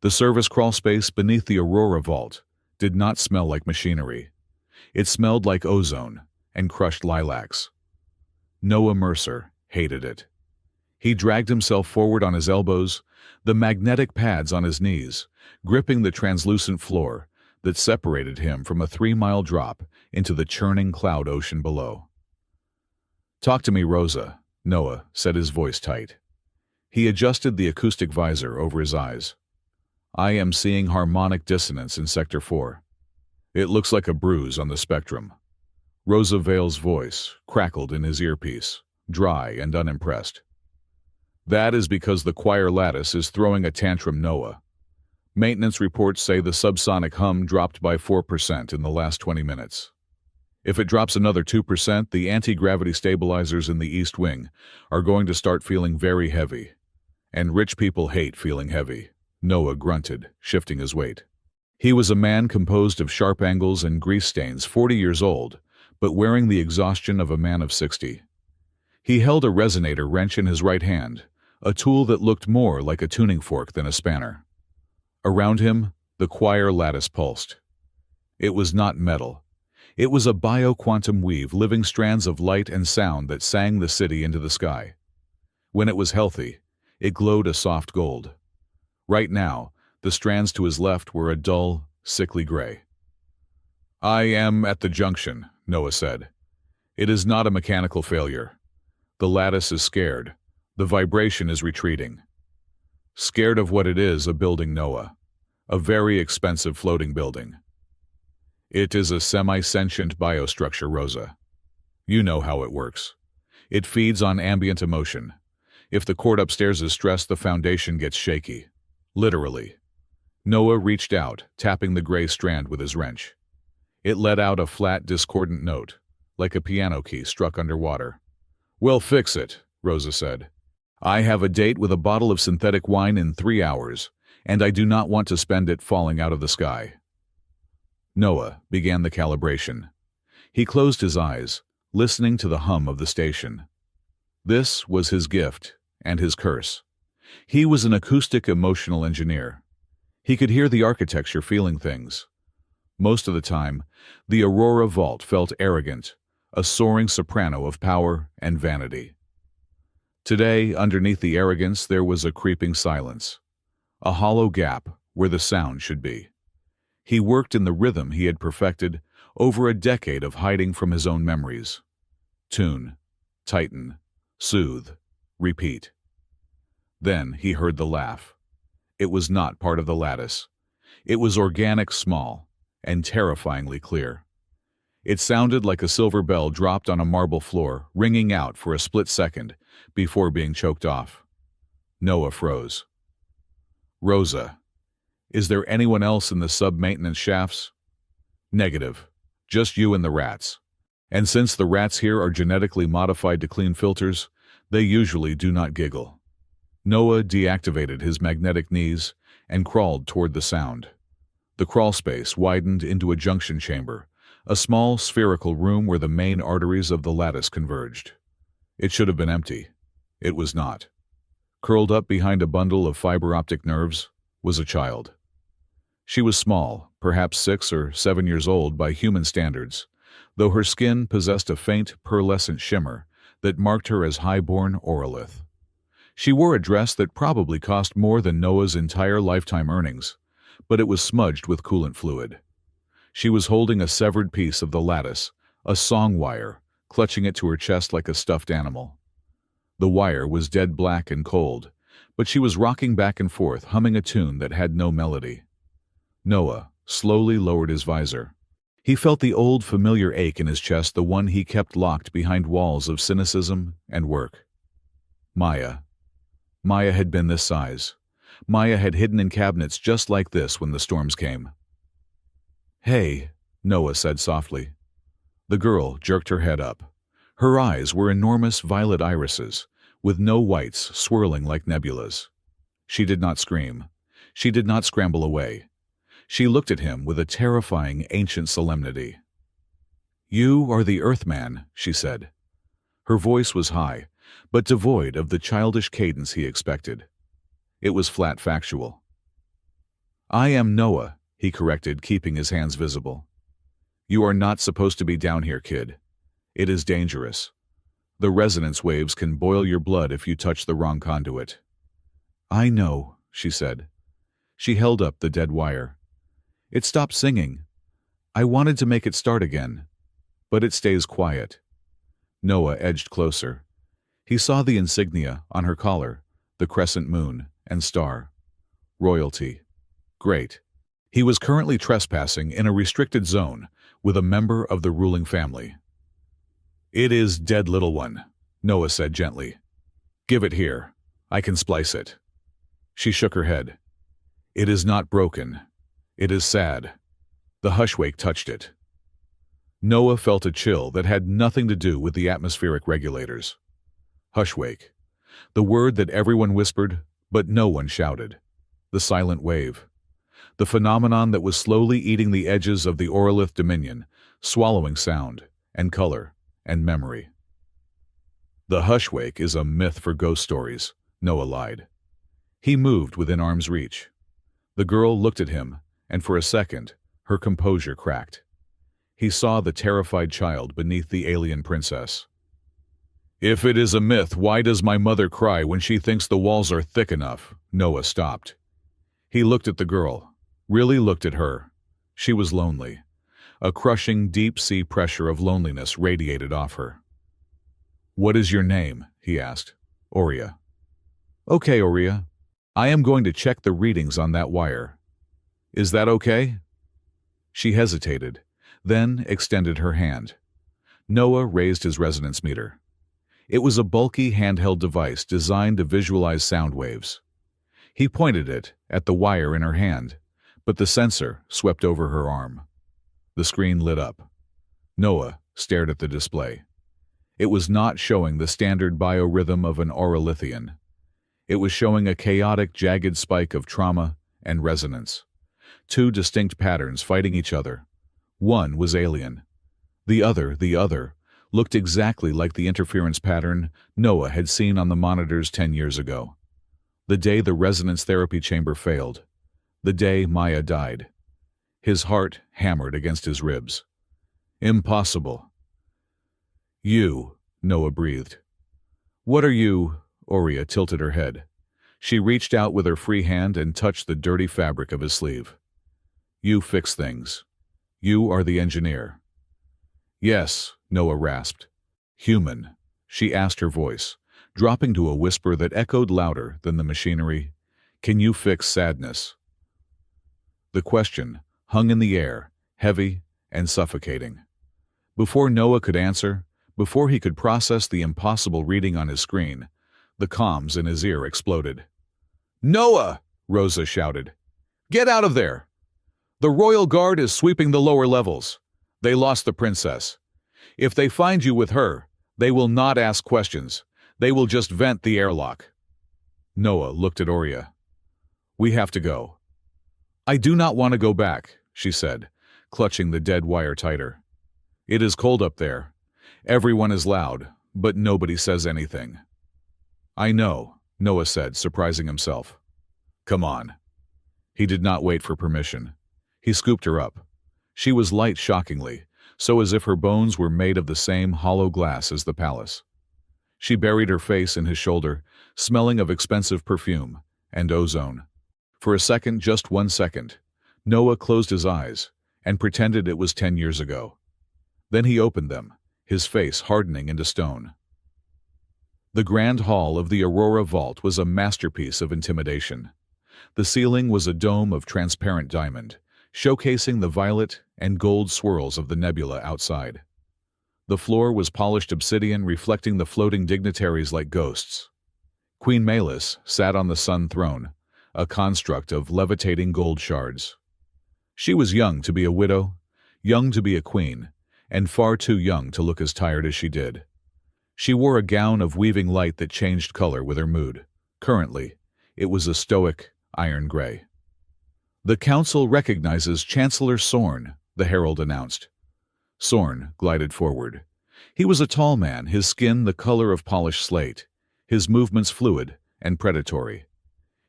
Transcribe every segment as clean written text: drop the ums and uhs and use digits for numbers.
The service crawl space beneath the Aurora vault did not smell like machinery. It smelled like ozone and crushed lilacs. Noah Mercer hated it. He dragged himself forward on his elbows, the magnetic pads on his knees, gripping the translucent floor that separated him from a 3-mile drop into the churning cloud ocean below. "Talk to me, Rosa," Noah said, his voice tight. He adjusted the acoustic visor over his eyes. "I am seeing harmonic dissonance in Sector 4. It looks like a bruise on the spectrum." Rosa Vale's voice crackled in his earpiece, dry and unimpressed. "That is because the choir lattice is throwing a tantrum, Noah. Maintenance reports say the subsonic hum dropped by 4% in the last 20 minutes. If it drops another 2%, the anti-gravity stabilizers in the East Wing are going to start feeling very heavy. And rich people hate feeling heavy," Noah grunted, shifting his weight. He was a man composed of sharp angles and grease stains, 40 years old, but wearing the exhaustion of a man of 60. He held a resonator wrench in his right hand, a tool that looked more like a tuning fork than a spanner. Around him, the choir lattice pulsed. It was not metal. It was a bio-quantum weave, living strands of light and sound that sang the city into the sky. When it was healthy, it glowed a soft gold. Right now, the strands to his left were a dull, sickly gray. "I am at the junction," Noah said. "It is not a mechanical failure. The lattice is scared. The vibration is retreating." "Scared of what it is, a building, Noah. A very expensive floating building." "It is a semi-sentient biostructure, Rosa. You know how it works. It feeds on ambient emotion. If the cord upstairs is stressed, the foundation gets shaky. Literally." Noah reached out, tapping the gray strand with his wrench. It let out a flat, discordant note, like a piano key struck underwater. "We'll fix it," Rosa said. "I have a date with a bottle of synthetic wine in 3 hours, and I do not want to spend it falling out of the sky." Noah began the calibration. He closed his eyes, listening to the hum of the station. This was his gift and his curse. He was an acoustic emotional engineer. He could hear the architecture, feeling things. Most of the time, the Aurora Vault felt arrogant, a soaring soprano of power and vanity. Today, underneath the arrogance, there was a creeping silence, a hollow gap where the sound should be. He worked in the rhythm he had perfected over a decade of hiding from his own memories. Tune, tighten, soothe, repeat. Then he heard the laugh. It was not part of the lattice. It was organic, small, and terrifyingly clear. It sounded like a silver bell dropped on a marble floor, ringing out for a split second before being choked off. Noah froze. "Rosa, is there anyone else in the sub-maintenance shafts?" "Negative. Just you and the rats. And since the rats here are genetically modified to clean filters, they usually do not giggle." Noah deactivated his magnetic knees and crawled toward the sound. The crawl space widened into a junction chamber, a small spherical room where the main arteries of the lattice converged. It should have been empty. It was not. Curled up behind a bundle of fiber optic nerves was a child. She was small, perhaps 6 or 7 years old by human standards, though her skin possessed a faint pearlescent shimmer that marked her as high-born Orolith. She wore a dress that probably cost more than Noah's entire lifetime earnings, but it was smudged with coolant fluid. She was holding a severed piece of the lattice, a song wire, clutching it to her chest like a stuffed animal. The wire was dead black and cold, but she was rocking back and forth, humming a tune that had no melody. Noah slowly lowered his visor. He felt the old familiar ache in his chest, the one he kept locked behind walls of cynicism and work. Maya. Maya had been this size. Maya had hidden in cabinets just like this when the storms came. "Hey," Noah said softly. The girl jerked her head up. Her eyes were enormous violet irises, with no whites swirling like nebulas. She did not scream. She did not scramble away. She looked at him with a terrifying ancient solemnity. "You are the Earthman," she said. Her voice was high, but devoid of the childish cadence he expected. It was flat factual. I am Noah, he corrected, keeping his hands visible. You are not supposed to be down here, kid. It is dangerous. The resonance waves can boil your blood if you touch the wrong conduit. I know, she said. She held up the dead wire. It stopped singing. I wanted to make it start again, but it stays quiet. Noah edged closer. He saw the insignia on her collar, the crescent moon and star. Royalty. Great. He was currently trespassing in a restricted zone with a member of the ruling family. It is dead, little one, Noah said gently. Give it here. I can splice it. She shook her head. It is not broken. It is sad. The hushwake touched it. Noah felt a chill that had nothing to do with the atmospheric regulators. Hushwake. The word that everyone whispered, but no one shouted. The silent wave. The phenomenon that was slowly eating the edges of the Orolith Dominion, swallowing sound and color and memory. The hushwake is a myth for ghost stories, Noah lied. He moved within arm's reach. The girl looked at him, and for a second, her composure cracked. He saw the terrified child beneath the alien princess. If it is a myth, why does my mother cry when she thinks the walls are thick enough? Noah stopped. He looked at the girl, really looked at her. She was lonely. A crushing, deep-sea pressure of loneliness radiated off her. What is your name? He asked. Aurea. Okay, Aurea. I am going to check the readings on that wire. Is that okay? She hesitated, then extended her hand. Noah raised his resonance meter. It was a bulky handheld device designed to visualize sound waves. He pointed it at the wire in her hand, but the sensor swept over her arm. The screen lit up. Noah stared at the display. It was not showing the standard biorhythm of an Orolithian. It was showing a chaotic, jagged spike of trauma and resonance. Two distinct patterns fighting each other. One was alien. The other, looked exactly like the interference pattern Noah had seen on the monitors 10 years ago. The day the resonance therapy chamber failed. The day Maya died. His heart hammered against his ribs. Impossible. You, Noah breathed. What are you? Aurea tilted her head. She reached out with her free hand and touched the dirty fabric of his sleeve. You fix things. You are the engineer. Yes, Noah rasped. Human, she asked, her voice, dropping to a whisper that echoed louder than the machinery. Can you fix sadness? The question hung in the air, heavy and suffocating. Before Noah could answer, before he could process the impossible reading on his screen, the comms in his ear exploded. Noah! Rosa shouted. Get out of there! The Royal Guard is sweeping the lower levels. They lost the princess. If they find you with her, they will not ask questions. They will just vent the airlock. Noah looked at Aurea. We have to go. I do not want to go back, she said, clutching the dead wire tighter. It is cold up there. Everyone is loud, but nobody says anything. I know, Noah said, surprising himself. Come on. He did not wait for permission. He scooped her up. She was light shockingly, so as if her bones were made of the same hollow glass as the palace. She buried her face in his shoulder, smelling of expensive perfume and ozone. For a second, just 1 second, Noah closed his eyes and pretended it was 10 years ago. Then he opened them, his face hardening into stone. The grand hall of the Aurora Vault was a masterpiece of intimidation. The ceiling was a dome of transparent diamond, showcasing the violet and gold swirls of the nebula outside. The floor was polished obsidian, reflecting the floating dignitaries like ghosts. Queen Melis sat on the sun throne, a construct of levitating gold shards. She was young to be a widow, young to be a queen, and far too young to look as tired as she did. She wore a gown of weaving light that changed color with her mood. Currently, it was a stoic, iron gray. The council recognizes Chancellor Sorn, the herald announced. Sorn glided forward. He was a tall man, his skin the color of polished slate, his movements fluid and predatory.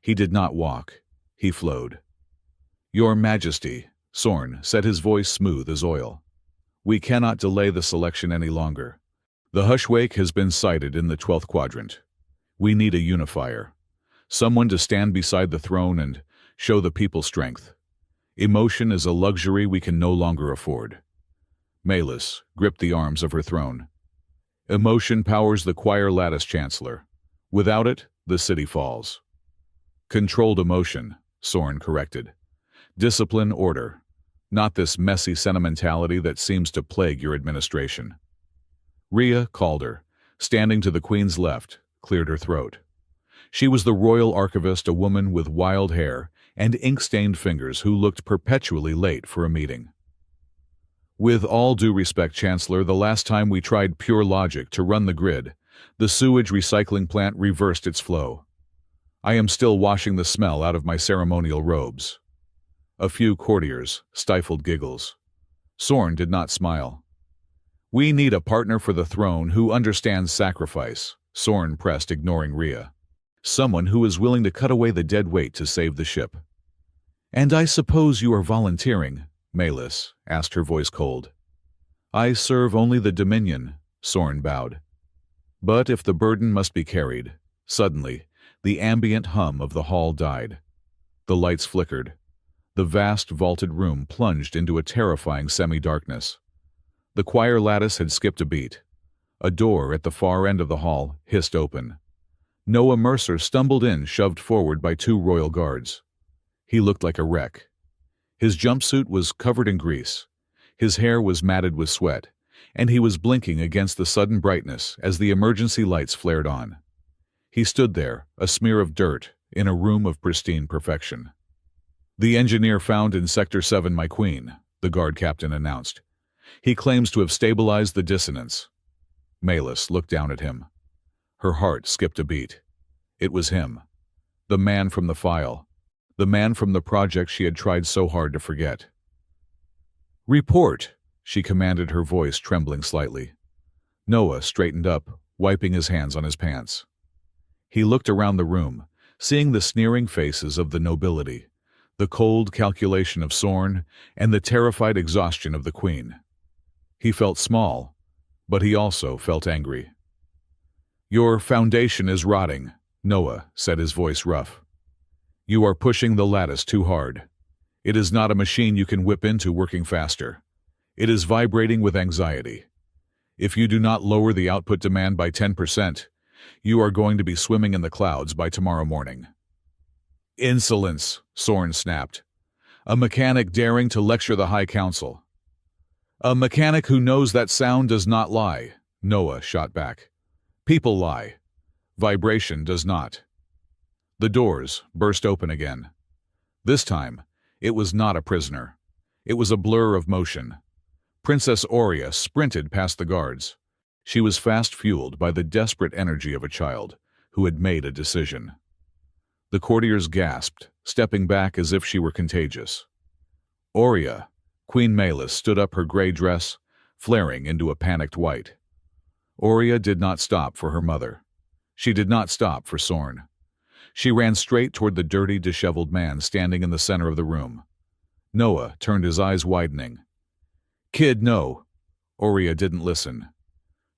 He did not walk. He flowed. Your Majesty, Sorn said, his voice smooth as oil. We cannot delay the selection any longer. The Hushwake has been sighted in the 12th quadrant. We need a unifier. Someone to stand beside the throne and show the people strength. Emotion is a luxury we can no longer afford. Malus gripped the arms of her throne. Emotion powers the choir lattice chancellor. Without it, the city falls. Controlled emotion, Sorn corrected. Discipline, order. Not this messy sentimentality that seems to plague your administration. Rhea Calder, standing to the queen's left, cleared her throat. She was the royal archivist, a woman with wild hair and ink-stained fingers who looked perpetually late for a meeting. With all due respect, Chancellor, the last time we tried pure logic to run the grid, the sewage recycling plant reversed its flow. I am still washing the smell out of my ceremonial robes. A few courtiers stifled giggles. Sorn did not smile. We need a partner for the throne who understands sacrifice, Sorn pressed, ignoring Rhea. Someone who is willing to cut away the dead weight to save the ship. And I suppose you are volunteering, Malus asked, her voice cold. I serve only the Dominion, Sorn bowed. But if the burden must be carried, suddenly, the ambient hum of the hall died. The lights flickered. The vast vaulted room plunged into a terrifying semi-darkness. The choir lattice had skipped a beat. A door at the far end of the hall hissed open. Noah Mercer stumbled in, shoved forward by two royal guards. He looked like a wreck. His jumpsuit was covered in grease. His hair was matted with sweat, and he was blinking against the sudden brightness as the emergency lights flared on. He stood there, a smear of dirt, in a room of pristine perfection. The engineer found in Sector 7, my queen, the guard captain announced. He claims to have stabilized the dissonance. Malus looked down at him. Her heart skipped a beat. It was him. The man from the file. The man from the project she had tried so hard to forget. Report, she commanded, her voice trembling slightly. Noah straightened up, wiping his hands on his pants. He looked around the room, seeing the sneering faces of the nobility, the cold calculation of Sorn, and the terrified exhaustion of the queen. He felt small, but he also felt angry. Your foundation is rotting, Noah said, his voice rough. You are pushing the lattice too hard. It is not a machine you can whip into working faster. It is vibrating with anxiety. If you do not lower the output demand by 10%, you are going to be swimming in the clouds by tomorrow morning. Insolence, Sorn snapped. A mechanic daring to lecture the High Council. A mechanic who knows that sound does not lie, Noah shot back. People lie. Vibration does not. The doors burst open again. This time, it was not a prisoner. It was a blur of motion. Princess Aurea sprinted past the guards. She was fast-fueled by the desperate energy of a child who had made a decision. The courtiers gasped, stepping back as if she were contagious. Aurea, Queen Malus, stood up, her gray dress flaring into a panicked white. Aurea did not stop for her mother. She did not stop for Sorn. She ran straight toward the dirty, disheveled man standing in the center of the room. Noah turned, his eyes widening. Kid, no. Aurea didn't listen.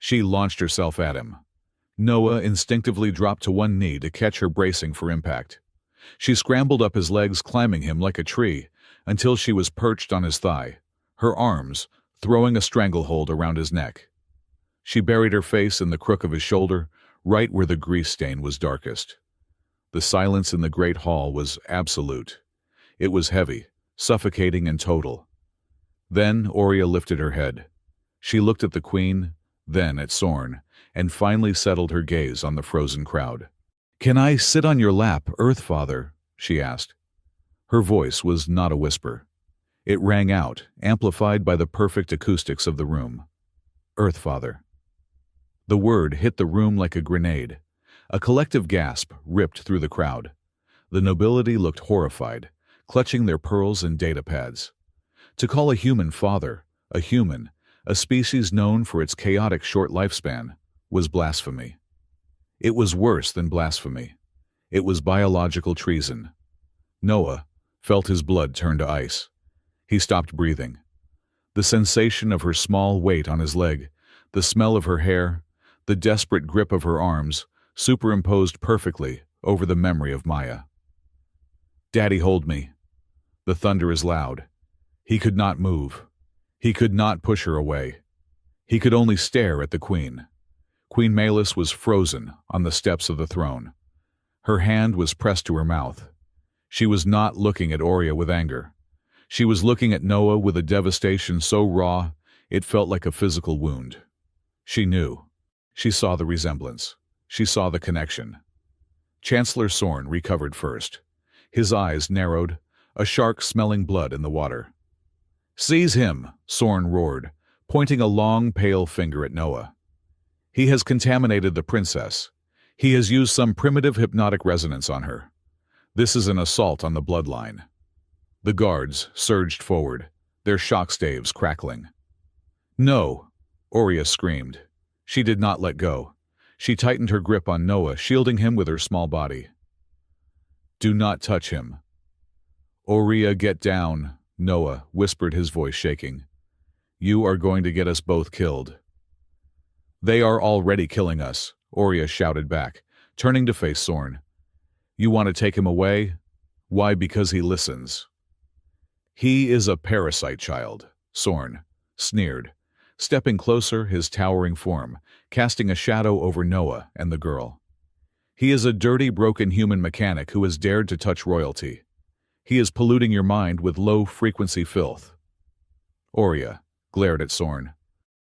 She launched herself at him. Noah instinctively dropped to one knee to catch her, bracing for impact. She scrambled up his legs, climbing him like a tree, until she was perched on his thigh, her arms throwing a stranglehold around his neck. She buried her face in the crook of his shoulder, right where the grease stain was darkest. The silence in the great hall was absolute. It was heavy, suffocating, and total. Then Aurea lifted her head. She looked at the queen, then at Sorn, and finally settled her gaze on the frozen crowd. Can I sit on your lap, Earthfather? She asked. Her voice was not a whisper. It rang out, amplified by the perfect acoustics of the room. Earthfather. The word hit the room like a grenade. A collective gasp ripped through the crowd. The nobility looked horrified, clutching their pearls and data pads. To call a human father, a human, a species known for its chaotic short lifespan, was blasphemy. It was worse than blasphemy. It was biological treason. Noah, felt his blood turn to ice. He stopped breathing. The sensation of her small weight on his leg, the smell of her hair, the desperate grip of her arms, superimposed perfectly over the memory of Maya. "Daddy, hold me." The thunder is loud. He could not move. He could not push her away. He could only stare at the queen. Queen Melis was frozen on the steps of the throne. Her hand was pressed to her mouth. She was not looking at Oria with anger. She was looking at Noah with a devastation so raw it felt like a physical wound. She knew. She saw the resemblance. She saw the connection. Chancellor Sorn recovered first. His eyes narrowed, a shark smelling blood in the water. "Seize him," Sorn roared, pointing a long, pale finger at Noah. "He has contaminated the princess. He has used some primitive hypnotic resonance on her. This is an assault on the bloodline." The guards surged forward, their shock staves crackling. "No!" Oria screamed. She did not let go. She tightened her grip on Noah, shielding him with her small body. "Do not touch him." "Oria, get down," Noah whispered, his voice shaking. "You are going to get us both killed." "They are already killing us," Oria shouted back, turning to face Sorn. "You want to take him away? Why, because he listens." "He is a parasite child," Sorn sneered, stepping closer, his towering form casting a shadow over Noah and the girl. "He is a dirty, broken human mechanic who has dared to touch royalty. He is polluting your mind with low-frequency filth." Oria glared at Sorn.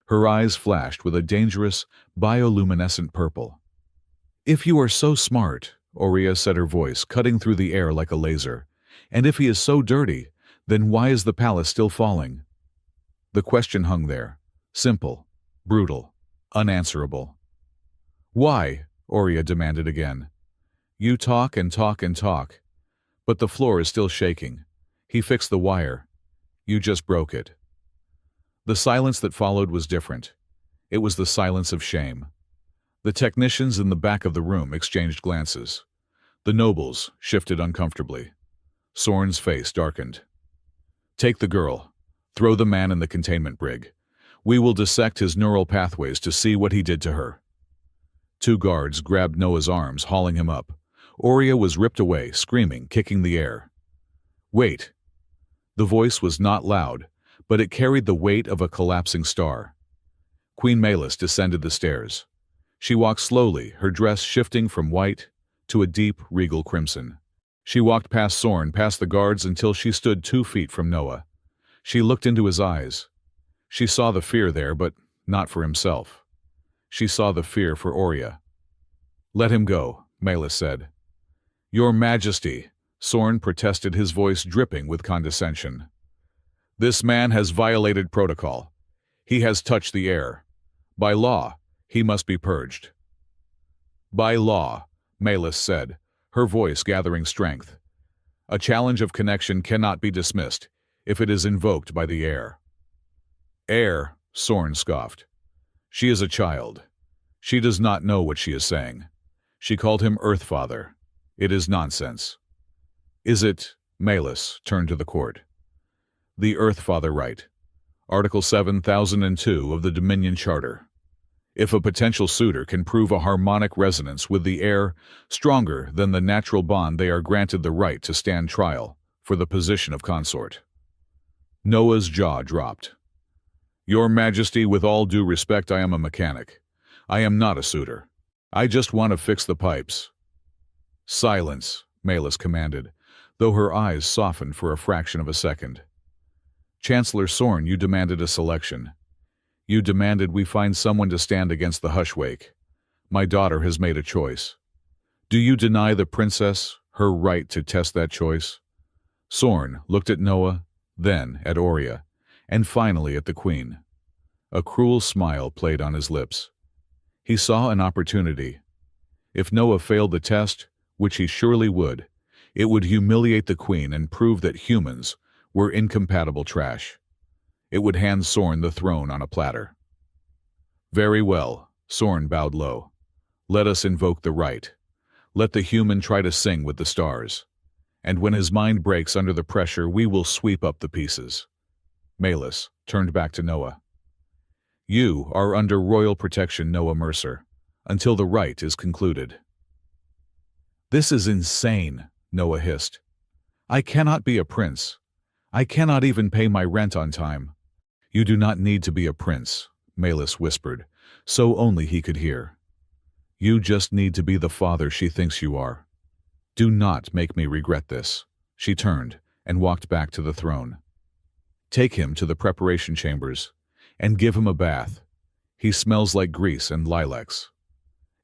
Her eyes flashed with a dangerous, bioluminescent purple. "If you are so smart," Oria said, her voice cutting through the air like a laser, "and if he is so dirty, then why is the palace still falling?" The question hung there, simple, brutal, unanswerable. "Why?" Oria demanded again. "You talk and talk and talk. But the floor is still shaking. He fixed the wire. You just broke it." The silence that followed was different. It was the silence of shame. The technicians in the back of the room exchanged glances. The nobles shifted uncomfortably. Sorn's face darkened. "Take the girl. Throw the man in the containment brig. We will dissect his neural pathways to see what he did to her." Two guards grabbed Noah's arms, hauling him up. Oria was ripped away, screaming, kicking the air. "Wait." The voice was not loud, but it carried the weight of a collapsing star. Queen Melis descended the stairs. She walked slowly, her dress shifting from white to a deep, regal crimson. She walked past Sorn, past the guards, until she stood 2 feet from Noah. She looked into his eyes. She saw the fear there, but not for himself. She saw the fear for Oria. "Let him go," Melis said. "Your Majesty," Sorn protested, his voice dripping with condescension. "This man has violated protocol. He has touched the air. By law, he must be purged." "By law," Melis said, her voice gathering strength. "A challenge of connection cannot be dismissed if it is invoked by the air." "Air," Sorn scoffed. "She is a child. She does not know what she is saying. She called him Earthfather. It is nonsense." "Is it?" Melis turned to the court. "The Earthfather right. Article 7002 of the Dominion Charter. If a potential suitor can prove a harmonic resonance with the air stronger than the natural bond, they are granted the right to stand trial for the position of consort." Noah's jaw dropped. "Your Majesty, with all due respect, I am a mechanic. I am not a suitor. I just want to fix the pipes." "Silence," Melis commanded, though her eyes softened for a fraction of a second. "Chancellor Sorn, you demanded a selection. You demanded we find someone to stand against the Hushwake. My daughter has made a choice. Do you deny the princess her right to test that choice?" Sorn looked at Noah, then at Oria, and finally at the queen. A cruel smile played on his lips. He saw an opportunity. If Noah failed the test, which he surely would, it would humiliate the queen and prove that humans were incompatible trash. It would hand Sorn the throne on a platter. "Very well," Sorn bowed low. "Let us invoke the right. Let the human try to sing with the stars. and when his mind breaks under the pressure, we will sweep up the pieces. Malus turned back to Noah. You are under royal protection, Noah Mercer, until the rite is concluded. This is insane, Noah hissed. I cannot be a prince. I cannot even pay my rent on time. You do not need to be a prince, Malus whispered, so only he could hear. You just need to be the father she thinks you are. Do not make me regret this. She turned and walked back to the throne. Take him to the preparation chambers and give him a bath. He smells like grease and lilacs.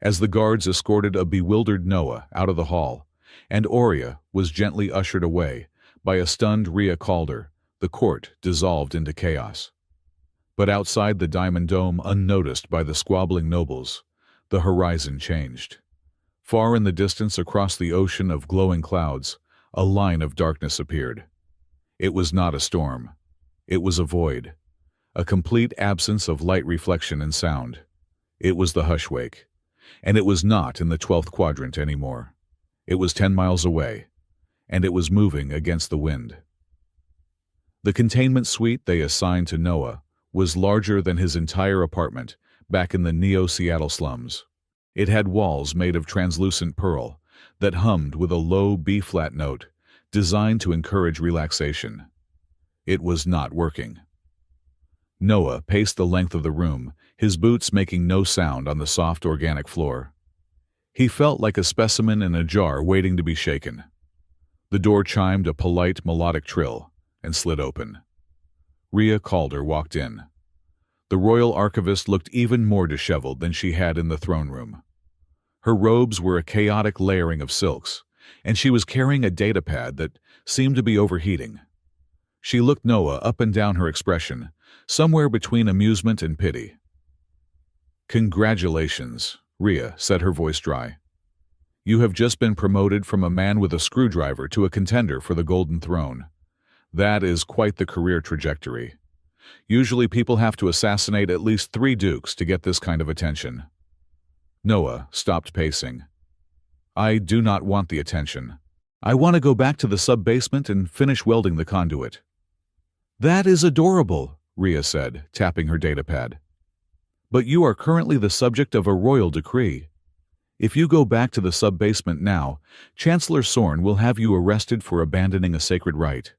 As the guards escorted a bewildered Noah out of the hall, and Aurea was gently ushered away by a stunned Rhea Calder, the court dissolved into chaos. But outside the Diamond Dome, unnoticed by the squabbling nobles, the horizon changed. Far in the distance, across the ocean of glowing clouds, a line of darkness appeared. It was not a storm. It was a void, a complete absence of light, reflection, and sound. It was the Hushwake, and it was not in the 12th quadrant anymore. It was 10 miles away, and it was moving against the wind. The containment suite they assigned to Noah was larger than his entire apartment back in the Neo-Seattle slums. It had walls made of translucent pearl that hummed with a low B-flat note designed to encourage relaxation. It was not working. Noah paced the length of the room, his boots making no sound on the soft organic floor. He felt like a specimen in a jar waiting to be shaken. The door chimed a polite melodic trill and slid open. Rhea Calder walked in. The royal archivist looked even more disheveled than she had in the throne room. Her robes were a chaotic layering of silks, and she was carrying a datapad that seemed to be overheating. She looked Noah up and down, her expression somewhere between amusement and pity. Congratulations, Rhea said, her voice dry. You have just been promoted from a man with a screwdriver to a contender for the Golden Throne. That is quite the career trajectory. Usually people have to assassinate at least 3 dukes to get this kind of attention. Noah stopped pacing. I do not want the attention. I want to go back to the sub-basement and finish welding the conduit. That is adorable, Rhea said, tapping her datapad. But you are currently the subject of a royal decree. If you go back to the sub-basement now, Chancellor Sorn will have you arrested for abandoning a sacred rite.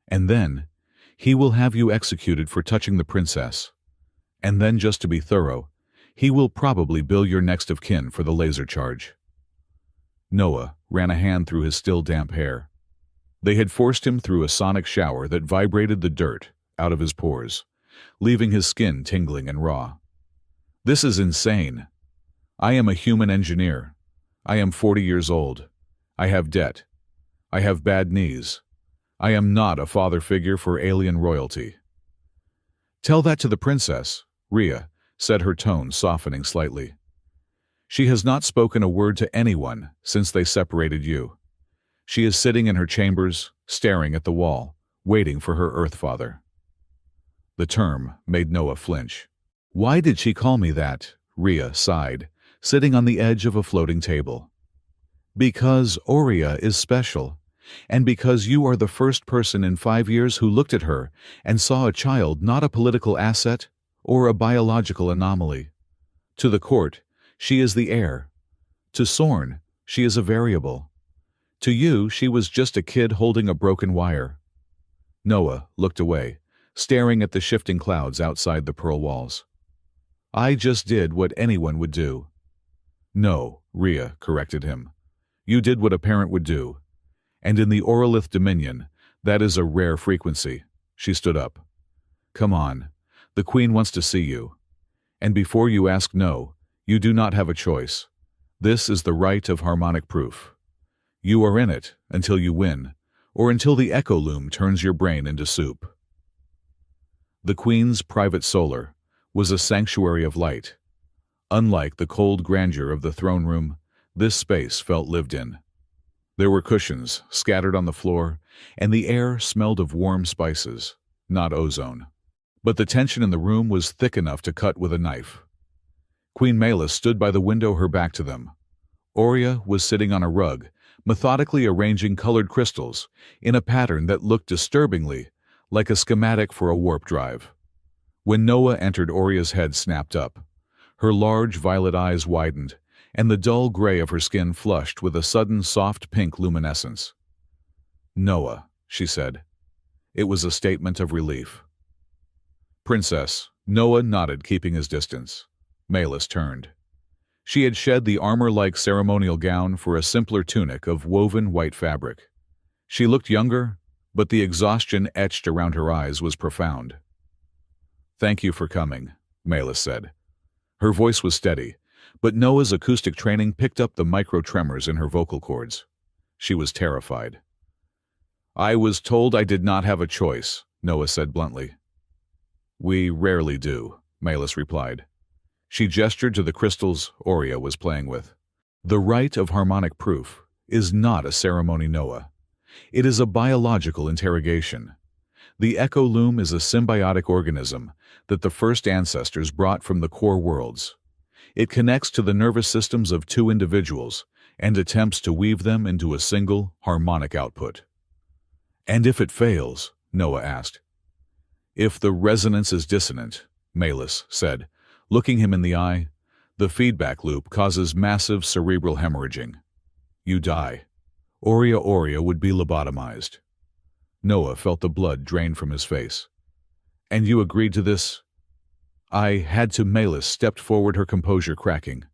And then, he will have you executed for touching the princess. And then, just to be thorough, he will probably bill your next of kin for the laser charge. Noah ran a hand through his still damp hair. They had forced him through a sonic shower that vibrated the dirt out of his pores, leaving his skin tingling and raw. This is insane. I am a human engineer. I am 40 years old. I have debt. I have bad knees. I am not a father figure for alien royalty. Tell that to the princess, Rhea said, her tone softening slightly. She has not spoken a word to anyone since they separated you. She is sitting in her chambers, staring at the wall, waiting for her Earth father. The term made Noah flinch. Why did she call me that? Rhea sighed, sitting on the edge of a floating table. Because Aurea is special, and because you are the first person in 5 years who looked at her and saw a child, not a political asset or a biological anomaly. To the court, she is the heir. To Sorn, she is a variable. To you, she was just a kid holding a broken wire. Noah looked away, staring at the shifting clouds outside the pearl walls. I just did what anyone would do. No, Rhea corrected him. You did what a parent would do. And in the Oralith Dominion, that is a rare frequency. She stood up. Come on. The Queen wants to see you. And before you ask no, you do not have a choice. This is the right of harmonic proof. You are in it until you win, or until the echo loom turns your brain into soup. The Queen's private solar was a sanctuary of light. Unlike the cold grandeur of the throne room, this space felt lived in. There were cushions scattered on the floor, and the air smelled of warm spices, not ozone. But the tension in the room was thick enough to cut with a knife. Queen Malus stood by the window, her back to them. Aurea was sitting on a rug, methodically arranging colored crystals in a pattern that looked disturbingly like a schematic for a warp drive. When Noah entered, Oria's head snapped up. Her large violet eyes widened, and the dull gray of her skin flushed with a sudden soft pink luminescence. "Noah," she said. It was a statement of relief. "Princess." Noah nodded, keeping his distance. Malus turned. She had shed the armor-like ceremonial gown for a simpler tunic of woven white fabric. She looked younger, but the exhaustion etched around her eyes was profound. "Thank you for coming," Malus said. Her voice was steady, but Noah's acoustic training picked up the micro-tremors in her vocal cords. She was terrified. "I was told I did not have a choice," Noah said bluntly. "We rarely do," Malus replied. She gestured to the crystals Oria was playing with. "The rite of harmonic proof is not a ceremony, Noah. It is a biological interrogation. The echo loom is a symbiotic organism that the first ancestors brought from the core worlds. It connects to the nervous systems of two individuals and attempts to weave them into a single harmonic output." "And if it fails?" Noah asked. "If the resonance is dissonant," Malus said, looking him in the eye, "the feedback loop causes massive cerebral hemorrhaging. You die. Oria would be lobotomized." Noah felt the blood drain from his face. "And you agreed to this?" "I had to." Malus stepped forward, her composure cracking.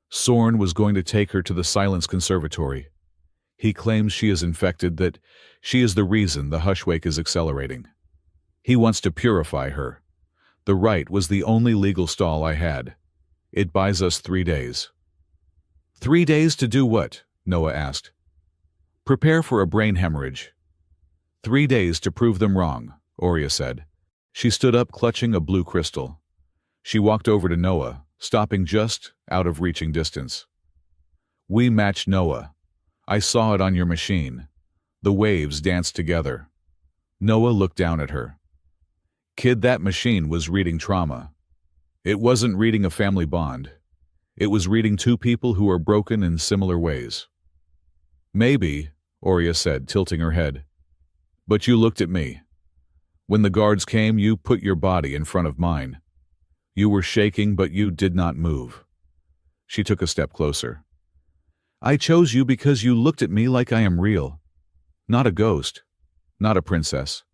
"Sorn was going to take her to the Silence Conservatory. He claims she is infected, that she is the reason the Hushwake is accelerating. He wants to purify her. The rite was the only legal stall I had. It buys us 3 days. 3 days to do what? Noah asked. Prepare for a brain hemorrhage. 3 days to prove them wrong, Oria said. She stood up, clutching a blue crystal. She walked over to Noah, stopping just out of reaching distance. We match Noah. I saw it on your machine. The waves danced together. Noah looked down at her. Kid, that machine was reading trauma. It wasn't reading a family bond. It was reading two people who are broken in similar ways. Maybe, Oria said, tilting her head. But you looked at me. When the guards came, you put your body in front of mine. You were shaking, but you did not move. She took a step closer. I chose you because you looked at me like I am real. Not a ghost. Not a princess.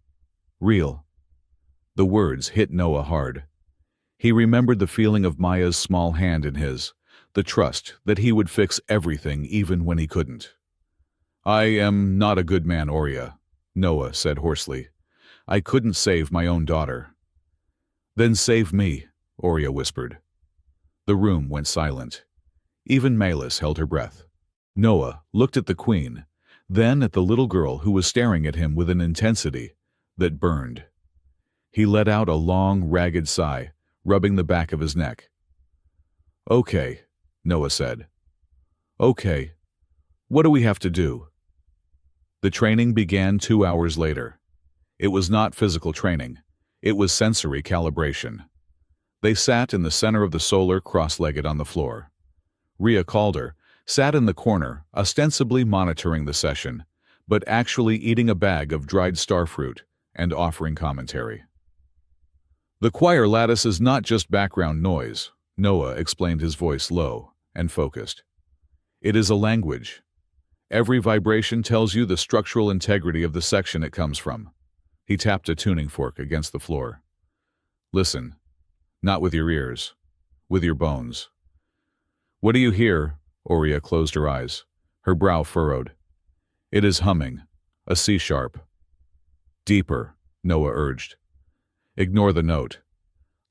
Real. The words hit Noah hard. He remembered the feeling of Maya's small hand in his, the trust that he would fix everything even when he couldn't. I am not a good man, Oria, Noah said hoarsely. I couldn't save my own daughter. Then save me, Oria whispered. The room went silent. Even Malus held her breath. Noah looked at the queen, then at the little girl who was staring at him with an intensity that burned. He let out a long, ragged sigh, rubbing the back of his neck. Okay, Noah said. Okay, what do we have to do? The training began 2 hours later. It was not physical training. It was sensory calibration. They sat in the center of the solar, cross-legged on the floor. Rhea Calder sat in the corner, ostensibly monitoring the session, but actually eating a bag of dried starfruit and offering commentary. The choir lattice is not just background noise, Noah explained, his voice low and focused. It is a language. Every vibration tells you the structural integrity of the section it comes from. He tapped a tuning fork against the floor. Listen, not with your ears, with your bones. What do you hear? Oria closed her eyes, her brow furrowed. It is humming, a C-sharp. Deeper, Noah urged. Ignore the note.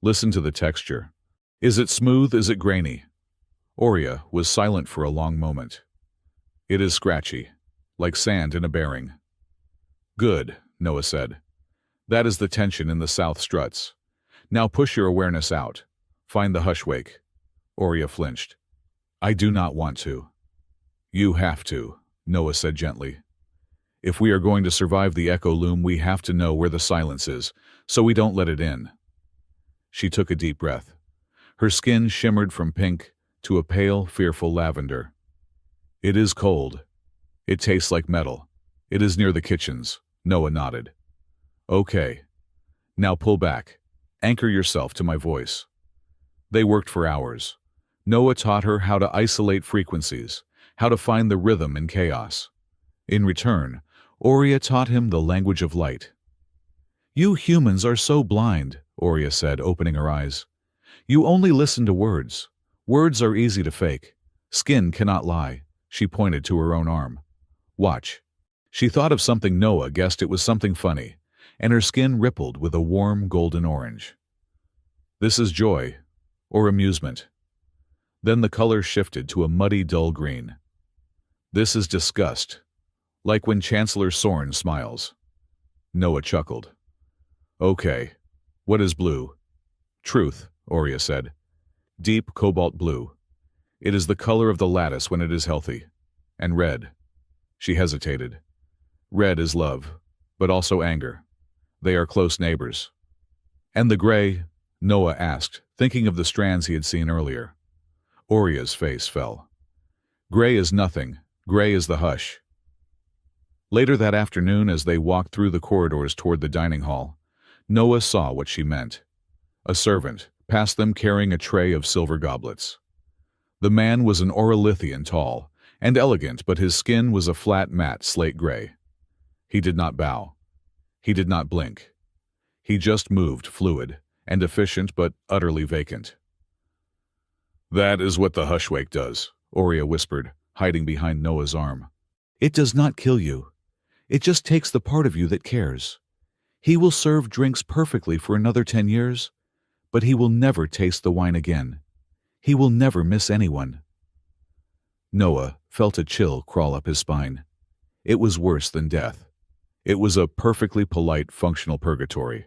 Listen to the texture. Is it smooth? Is it grainy? Oria was silent for a long moment. It is scratchy, like sand in a bearing. Good, Noah said. That is the tension in the south struts. Now push your awareness out. Find the hushwake. Oria flinched. I do not want to. You have to, Noah said gently. If we are going to survive the echo loom, we have to know where the silence is, so we don't let it in. She took a deep breath. Her skin shimmered from pink to a pale, fearful lavender. It is cold. It tastes like metal. It is near the kitchens. Noah nodded. Okay. Now pull back. Anchor yourself to my voice. They worked for hours. Noah taught her how to isolate frequencies, how to find the rhythm in chaos. In return, Aurea taught him the language of light. You humans are so blind, Aurea said, opening her eyes. You only listen to words. Words are easy to fake. Skin cannot lie. She pointed to her own arm. Watch. She thought of something Noah guessed it was something funny, and her skin rippled with a warm golden orange. This is joy, or amusement. Then the color shifted to a muddy dull green. This is disgust, like when Chancellor Sorn smiles. Noah chuckled. Okay, what is blue? Truth, Aurea said. Deep cobalt blue. It is the color of the lattice when it is healthy. And red. She hesitated. Red is love, but also anger. They are close neighbors. And the gray? Noah asked, thinking of the strands he had seen earlier. Aurea's face fell. Gray is nothing. Gray is the hush. Later that afternoon, as they walked through the corridors toward the dining hall, Noah saw what she meant. A servant passed them carrying a tray of silver goblets. The man was an Auralithian, tall and elegant, but his skin was a flat matte slate gray. He did not bow. He did not blink. He just moved, fluid and efficient, but utterly vacant. That is what the hushwake does, Aurea whispered, hiding behind Noah's arm. It does not kill you. It just takes the part of you that cares. He will serve drinks perfectly for another 10 years, but he will never taste the wine again. He will never miss anyone. Noah felt a chill crawl up his spine. It was worse than death. It was a perfectly polite, functional purgatory.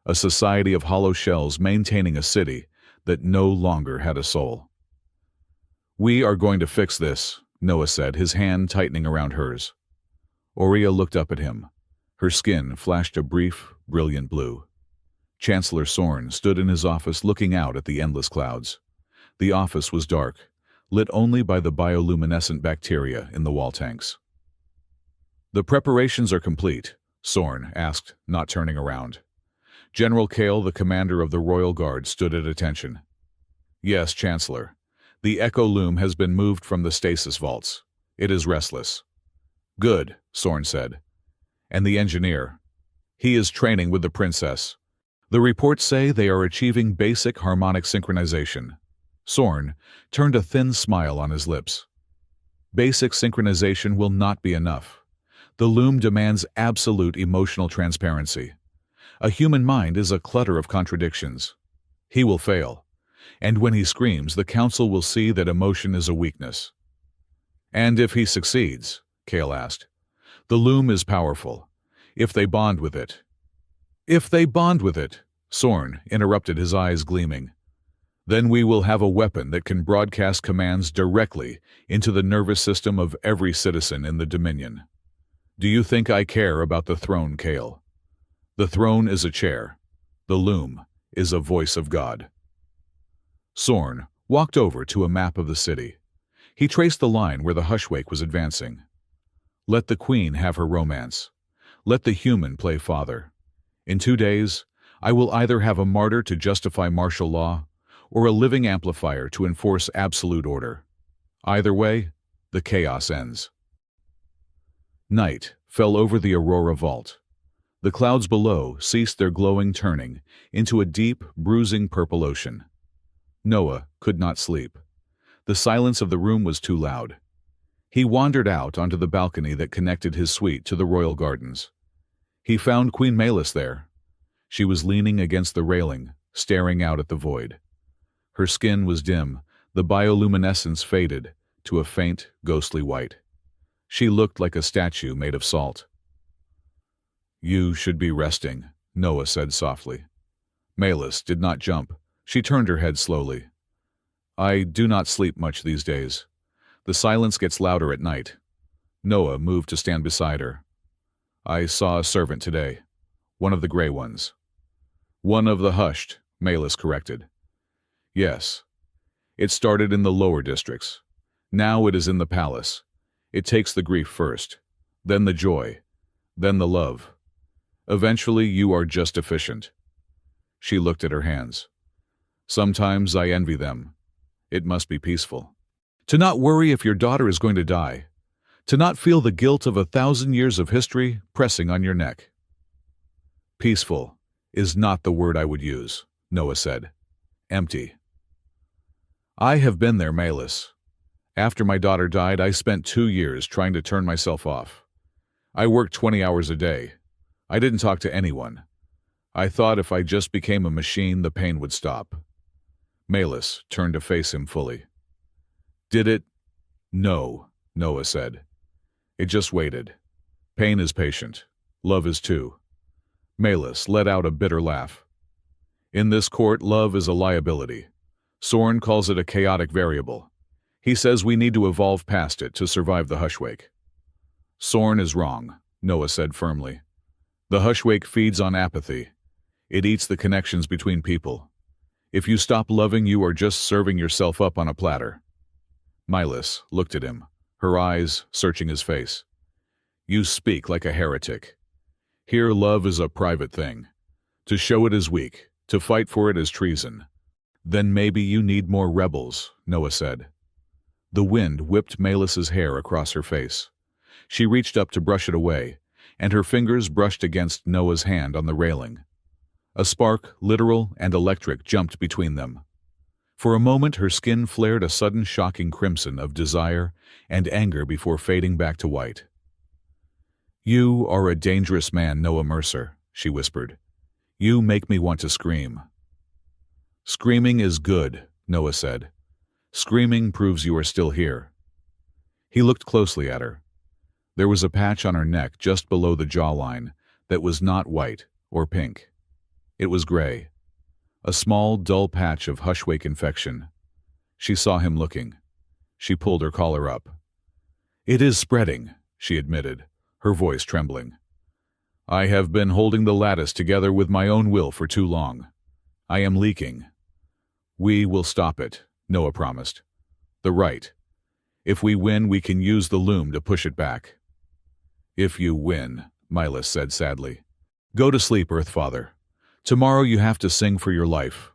A society of hollow shells maintaining a city that no longer had a soul. We are going to fix this, Noah said, his hand tightening around hers. Aurea looked up at him. Her skin flashed a brief, brilliant blue. Chancellor Sorn stood in his office looking out at the endless clouds. The office was dark, lit only by the bioluminescent bacteria in the wall tanks. The preparations are complete, Sorn asked, not turning around. General Kale, the commander of the Royal Guard, stood at attention. Yes, Chancellor. The Echo Loom has been moved from the stasis vaults. It is restless. Good, Sorn said. And the engineer? He is training with the princess. The reports say they are achieving basic harmonic synchronization. Sorn turned a thin smile on his lips. Basic synchronization will not be enough. The loom demands absolute emotional transparency. A human mind is a clutter of contradictions. He will fail, and when he screams, the council will see that emotion is a weakness. And if he succeeds, Kale asked, the loom is powerful. If they bond with it. If they bond with it, Sorn interrupted, his eyes gleaming. Then we will have a weapon that can broadcast commands directly into the nervous system of every citizen in the Dominion. Do you think I care about the throne, Kale? The throne is a chair. The loom is a voice of God. Sorn walked over to a map of the city. He traced the line where the hushwake was advancing. Let the queen have her romance. Let the human play father. In 2 days, I will either have a martyr to justify martial law or a living amplifier to enforce absolute order. Either way, the chaos ends. Night fell over the Aurora Vault. The clouds below ceased their glowing, turning into a deep, bruising purple ocean. Noah could not sleep. The silence of the room was too loud. He wandered out onto the balcony that connected his suite to the royal gardens. He found Queen Melis there. She was leaning against the railing, staring out at the void. Her skin was dim, the bioluminescence faded to a faint, ghostly white. She looked like a statue made of salt. You should be resting, Noah said softly. Melis did not jump. She turned her head slowly. I do not sleep much these days. The silence gets louder at night. Noah moved to stand beside her. I saw a servant today. One of the gray ones. One of the hushed, Melis corrected. Yes. It started in the lower districts. Now it is in the palace. It takes the grief first, then the joy, then the love. Eventually, you are just efficient. She looked at her hands. Sometimes I envy them. It must be peaceful. To not worry if your daughter is going to die. To not feel the guilt of 1,000 years of history pressing on your neck. Peaceful is not the word I would use, Noah said. Empty. I have been there, Malus. After my daughter died, I spent 2 years trying to turn myself off. I worked 20 hours a day. I didn't talk to anyone. I thought if I just became a machine, the pain would stop. Malus turned to face him fully. Did it? No, Noah said. It just waited. Pain is patient. Love is too. Malus let out a bitter laugh. In this court, love is a liability. Soren calls it a chaotic variable. He says we need to evolve past it to survive the Hushwake. Soren is wrong, Noah said firmly. The Hushwake feeds on apathy. It eats the connections between people. If you stop loving, you are just serving yourself up on a platter. Malus looked at him, her eyes searching his face. You speak like a heretic. Here love is a private thing. To show it is weak, to fight for it is treason. Then maybe you need more rebels, Noah said. The wind whipped Malus's hair across her face. She reached up to brush it away, and her fingers brushed against Noah's hand on the railing. A spark, literal and electric, jumped between them. For a moment her skin flared a sudden shocking crimson of desire and anger before fading back to white. You are a dangerous man, Noah Mercer, she whispered. You make me want to scream. Screaming is good, Noah said. Screaming proves you are still here. He looked closely at her. There was a patch on her neck just below the jawline that was not white or pink. It was gray. A small, dull patch of Hushwake infection. She saw him looking. She pulled her collar up. It is spreading, she admitted, her voice trembling. I have been holding the lattice together with my own will for too long. I am leaking. We will stop it, Noah promised. The right. If we win, we can use the loom to push it back. If you win, Malus said sadly. Go to sleep, Earthfather. Tomorrow you have to sing for your life.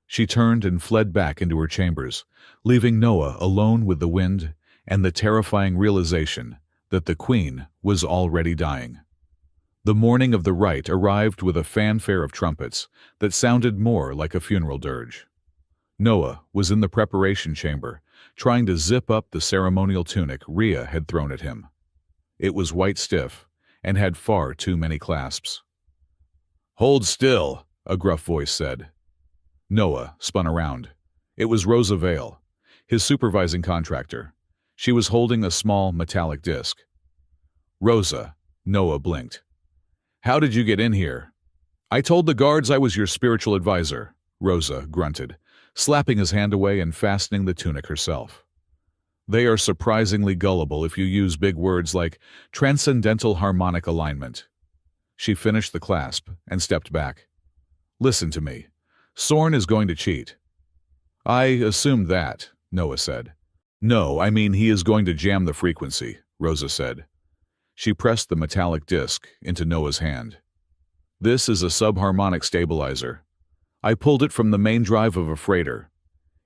She turned and fled back into her chambers, leaving Noah alone with the wind and the terrifying realization that the Queen was already dying. The morning of the rite arrived with a fanfare of trumpets that sounded more like a funeral dirge. Noah was in the preparation chamber, trying to zip up the ceremonial tunic Rhea had thrown at him. It was white stiff and had far too many clasps. Hold still, a gruff voice said. Noah spun around. It was Rosa Vale, his supervising contractor. She was holding a small metallic disc. Rosa, Noah blinked. How did you get in here? I told the guards I was your spiritual advisor, Rosa grunted, slapping his hand away and fastening the tunic herself. They are surprisingly gullible if you use big words like transcendental harmonic alignment. She finished the clasp and stepped back. Listen to me. Soren is going to cheat. I assumed that, Noah said. No, I mean he is going to jam the frequency, Rosa said. She pressed the metallic disc into Noah's hand. This is a subharmonic stabilizer. I pulled it from the main drive of a freighter.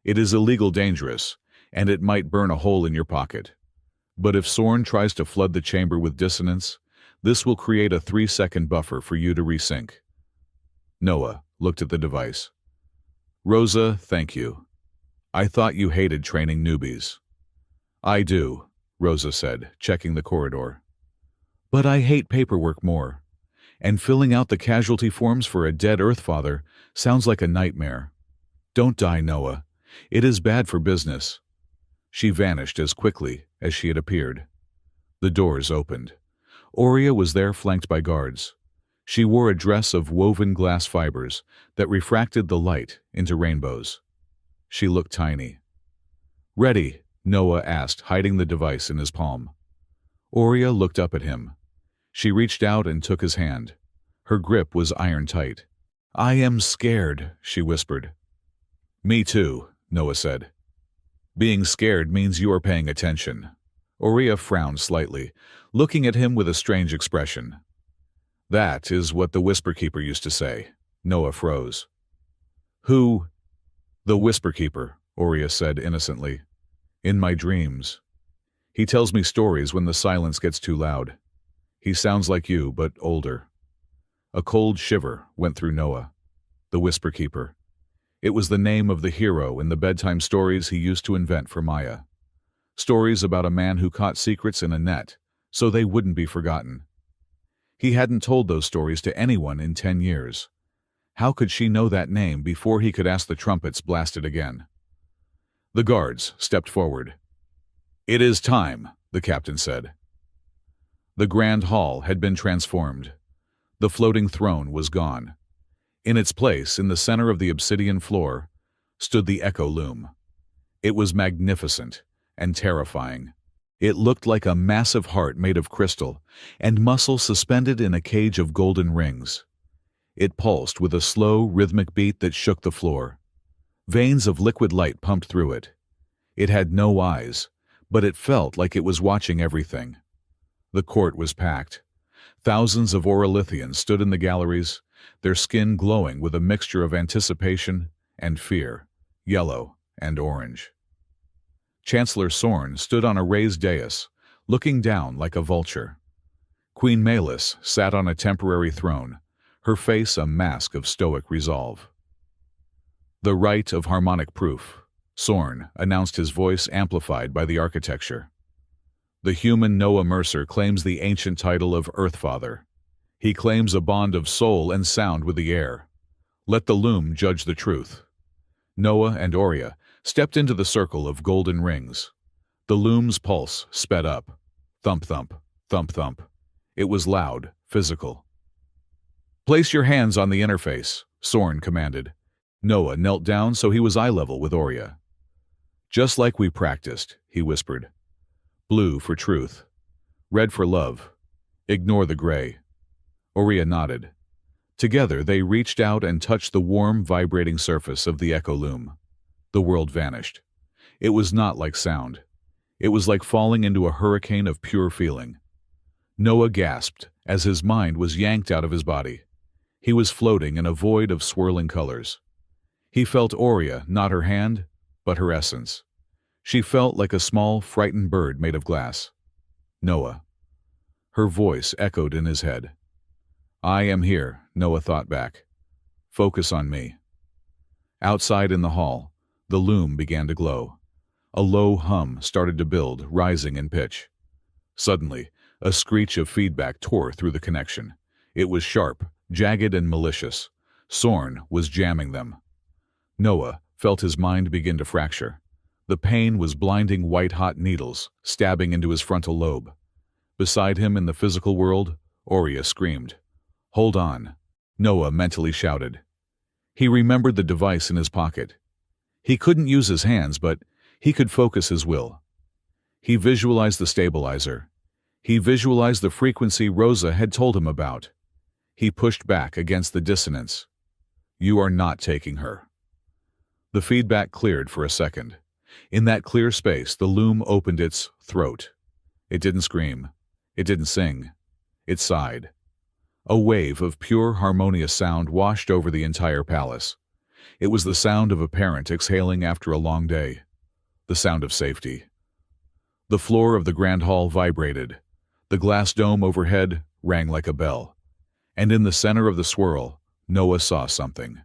It is illegal dangerous, and it might burn a hole in your pocket. But if Soren tries to flood the chamber with dissonance, this will create a 3-second buffer for you to resync. Noah looked at the device. Rosa, thank you. I thought you hated training newbies. I do, Rosa said, checking the corridor. But I hate paperwork more. And filling out the casualty forms for a dead Earthfather sounds like a nightmare. Don't die, Noah. It is bad for business. She vanished as quickly as she had appeared. The doors opened. Aurea was there, flanked by guards. She wore a dress of woven glass fibers that refracted the light into rainbows. She looked tiny. Ready? Noah asked, hiding the device in his palm. Aurea looked up at him. She reached out and took his hand. Her grip was iron tight. I am scared, she whispered. Me too, Noah said. Being scared means you are paying attention. Oria frowned slightly, looking at him with a strange expression. That is what the Whisper Keeper used to say. Noah froze. Who? The Whisper Keeper, Oria said innocently. In my dreams. He tells me stories when the silence gets too loud. He sounds like you, but older. A cold shiver went through Noah. The Whisper Keeper. It was the name of the hero in the bedtime stories he used to invent for Maya. Stories about a man who caught secrets in a net, so they wouldn't be forgotten. He hadn't told those stories to anyone in 10 years. How could she know that name before he could ask the trumpets blasted again? The guards stepped forward. It is time, the captain said. The grand hall had been transformed. The floating throne was gone. In its place, in the center of the obsidian floor, stood the echo loom. It was magnificent and terrifying. It looked like a massive heart made of crystal and muscle suspended in a cage of golden rings. It pulsed with a slow, rhythmic beat that shook the floor. Veins of liquid light pumped through it. It had no eyes, but it felt like it was watching everything. The court was packed. Thousands of Orolithians stood in the galleries, their skin glowing with a mixture of anticipation and fear, yellow and orange. Chancellor Sorn stood on a raised dais, looking down like a vulture. Queen Melis sat on a temporary throne, her face a mask of stoic resolve. The right of harmonic proof, Sorn announced, his voice amplified by the architecture. The human Noah Mercer claims the ancient title of Earthfather. He claims a bond of soul and sound with the air. Let the loom judge the truth. Noah and Oria stepped into the circle of golden rings. The loom's pulse sped up. Thump, thump, thump, thump. It was loud, physical. Place your hands on the interface, Sorn commanded. Noah knelt down so he was eye level with Oria. Just like we practiced, he whispered. Blue for truth. Red for love. Ignore the gray. Oria nodded. Together they reached out and touched the warm, vibrating surface of the echo loom. The world vanished. It was not like sound. It was like falling into a hurricane of pure feeling. Noah gasped as his mind was yanked out of his body. He was floating in a void of swirling colors. He felt Oria, not her hand, but her essence. She felt like a small, frightened bird made of glass. Noah. Her voice echoed in his head. I am here, Noah thought back. Focus on me. Outside in the hall, the loom began to glow. A low hum started to build, rising in pitch. Suddenly, a screech of feedback tore through the connection. It was sharp, jagged, and malicious. Sorn was jamming them. Noah felt his mind begin to fracture. The pain was blinding white-hot needles, stabbing into his frontal lobe. Beside him in the physical world, Oria screamed. Hold on, Noah mentally shouted. He remembered the device in his pocket. He couldn't use his hands, but he could focus his will. He visualized the stabilizer. He visualized the frequency Rosa had told him about. He pushed back against the dissonance. You are not taking her. The feedback cleared for a second. In that clear space, the loom opened its throat. It didn't scream. It didn't sing. It sighed. A wave of pure, harmonious sound washed over the entire palace. It was the sound of a parent exhaling after a long day. The sound of safety. The floor of the grand hall vibrated. The glass dome overhead rang like a bell. And in the center of the swirl, Noah saw something.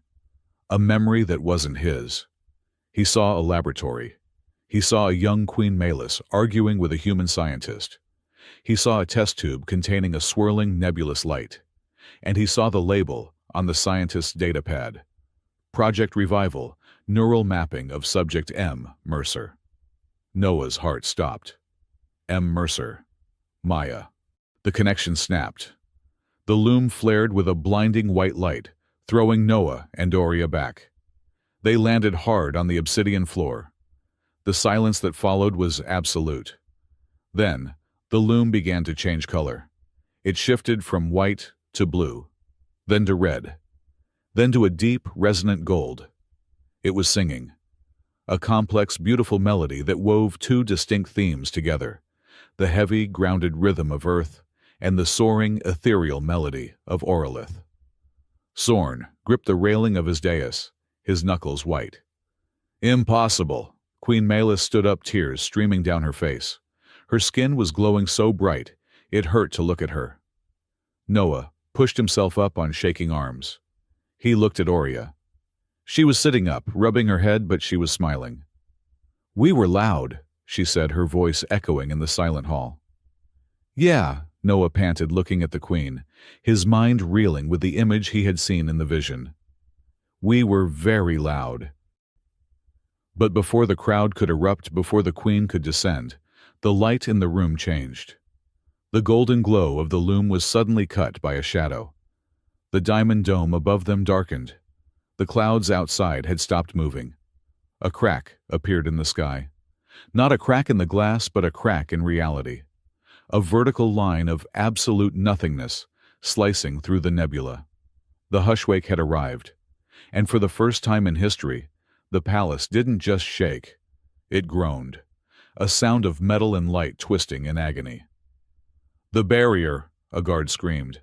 A memory that wasn't his. He saw a laboratory. He saw a young Queen Melis arguing with a human scientist. He saw a test tube containing a swirling nebulous light. And he saw the label on the scientist's data pad. Project Revival, Neural Mapping of Subject M. Mercer. Noah's heart stopped. M. Mercer. Maya. The connection snapped. The loom flared with a blinding white light, throwing Noah and Oria back. They landed hard on the obsidian floor. The silence that followed was absolute. Then, the loom began to change color. It shifted from white to blue, then to red, then to a deep, resonant gold. It was singing. A complex, beautiful melody that wove two distinct themes together. the heavy, grounded rhythm of earth, and the soaring, ethereal melody of Orolith. Sorn gripped the railing of his dais, his knuckles white. Impossible! Queen Melis stood up, tears streaming down her face. Her skin was glowing so bright, it hurt to look at her. Noah pushed himself up on shaking arms. He looked at Aurea. She was sitting up, rubbing her head, but she was smiling. "We were loud," she said, her voice echoing in the silent hall. "Yeah," Noah panted, looking at the queen, his mind reeling with the image he had seen in the vision. "We were very loud." But before the crowd could erupt, before the queen could descend, the light in the room changed. The golden glow of the loom was suddenly cut by a shadow. The diamond dome above them darkened. The clouds outside had stopped moving. A crack appeared in the sky. Not a crack in the glass, but a crack in reality. A vertical line of absolute nothingness slicing through the nebula. The hushwake had arrived, and for the first time in history, the palace didn't just shake. It groaned, a sound of metal and light twisting in agony. "The barrier!" a guard screamed.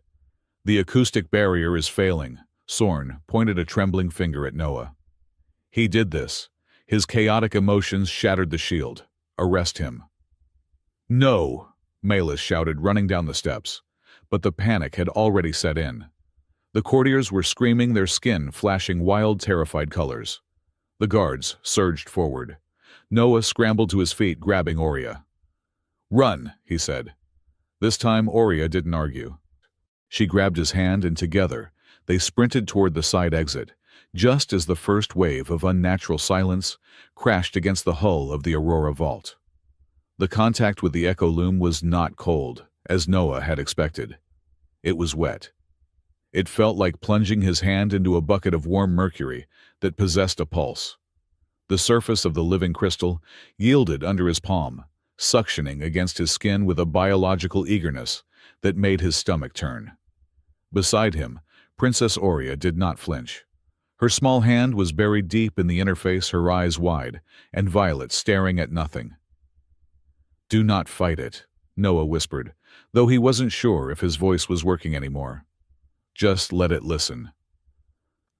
"The acoustic barrier is failing." Sorn pointed a trembling finger at Noah. He did this. His chaotic emotions shattered the shield. "Arrest him." "No!" Melis shouted, running down the steps. But the panic had already set in. The courtiers were screaming, their skin flashing wild, terrified colors. The guards surged forward. Noah scrambled to his feet, grabbing Aurea. "Run," he said. This time Aurea didn't argue. She grabbed his hand, and together they sprinted toward the side exit, just as the first wave of unnatural silence crashed against the hull of the Aurora vault. The contact with the echo loom was not cold, as Noah had expected. It was wet. It felt like plunging his hand into a bucket of warm mercury that possessed a pulse. The surface of the living crystal yielded under his palm, suctioning against his skin with a biological eagerness that made his stomach turn. Beside him, Princess Aurea did not flinch. Her small hand was buried deep in the interface, her eyes wide and violet, staring at nothing. "Do not fight it," Noah whispered, though he wasn't sure if his voice was working anymore. "Just let it listen."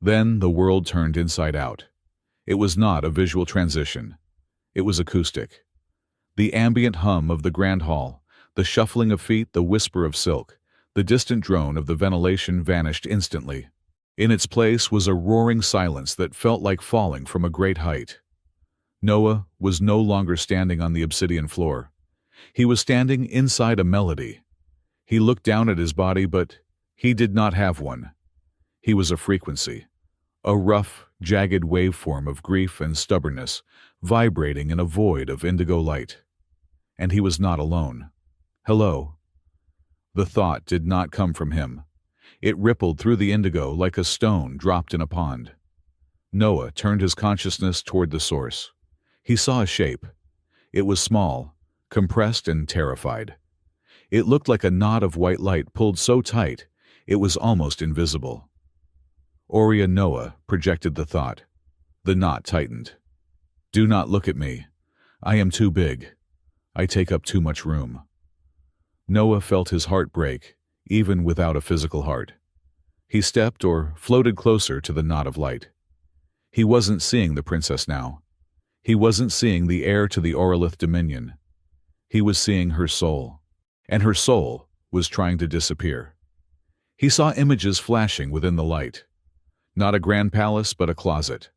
Then the world turned inside out. It was not a visual transition. It was acoustic. The ambient hum of the grand hall, the shuffling of feet, the whisper of silk, the distant drone of the ventilation vanished instantly. In its place was a roaring silence that felt like falling from a great height. Noah was no longer standing on the obsidian floor. He was standing inside a melody. He looked down at his body, but he did not have one. He was a frequency, a rough, jagged waveform of grief and stubbornness, vibrating in a void of indigo light. And he was not alone. "Hello." The thought did not come from him. It rippled through the indigo like a stone dropped in a pond. Noah turned his consciousness toward the source. He saw a shape. It was small, compressed and terrified. It looked like a knot of white light pulled so tight it was almost invisible. Aurea Noah projected the thought. The knot tightened. "Do not look at me. I am too big. I take up too much room." Noah felt his heart break, even without a physical heart. He stepped or floated closer to the knot of light. He wasn't seeing the princess now. He wasn't seeing the heir to the Orolith dominion. He was seeing her soul. And her soul was trying to disappear. He saw images flashing within the light. Not a grand palace, but a closet.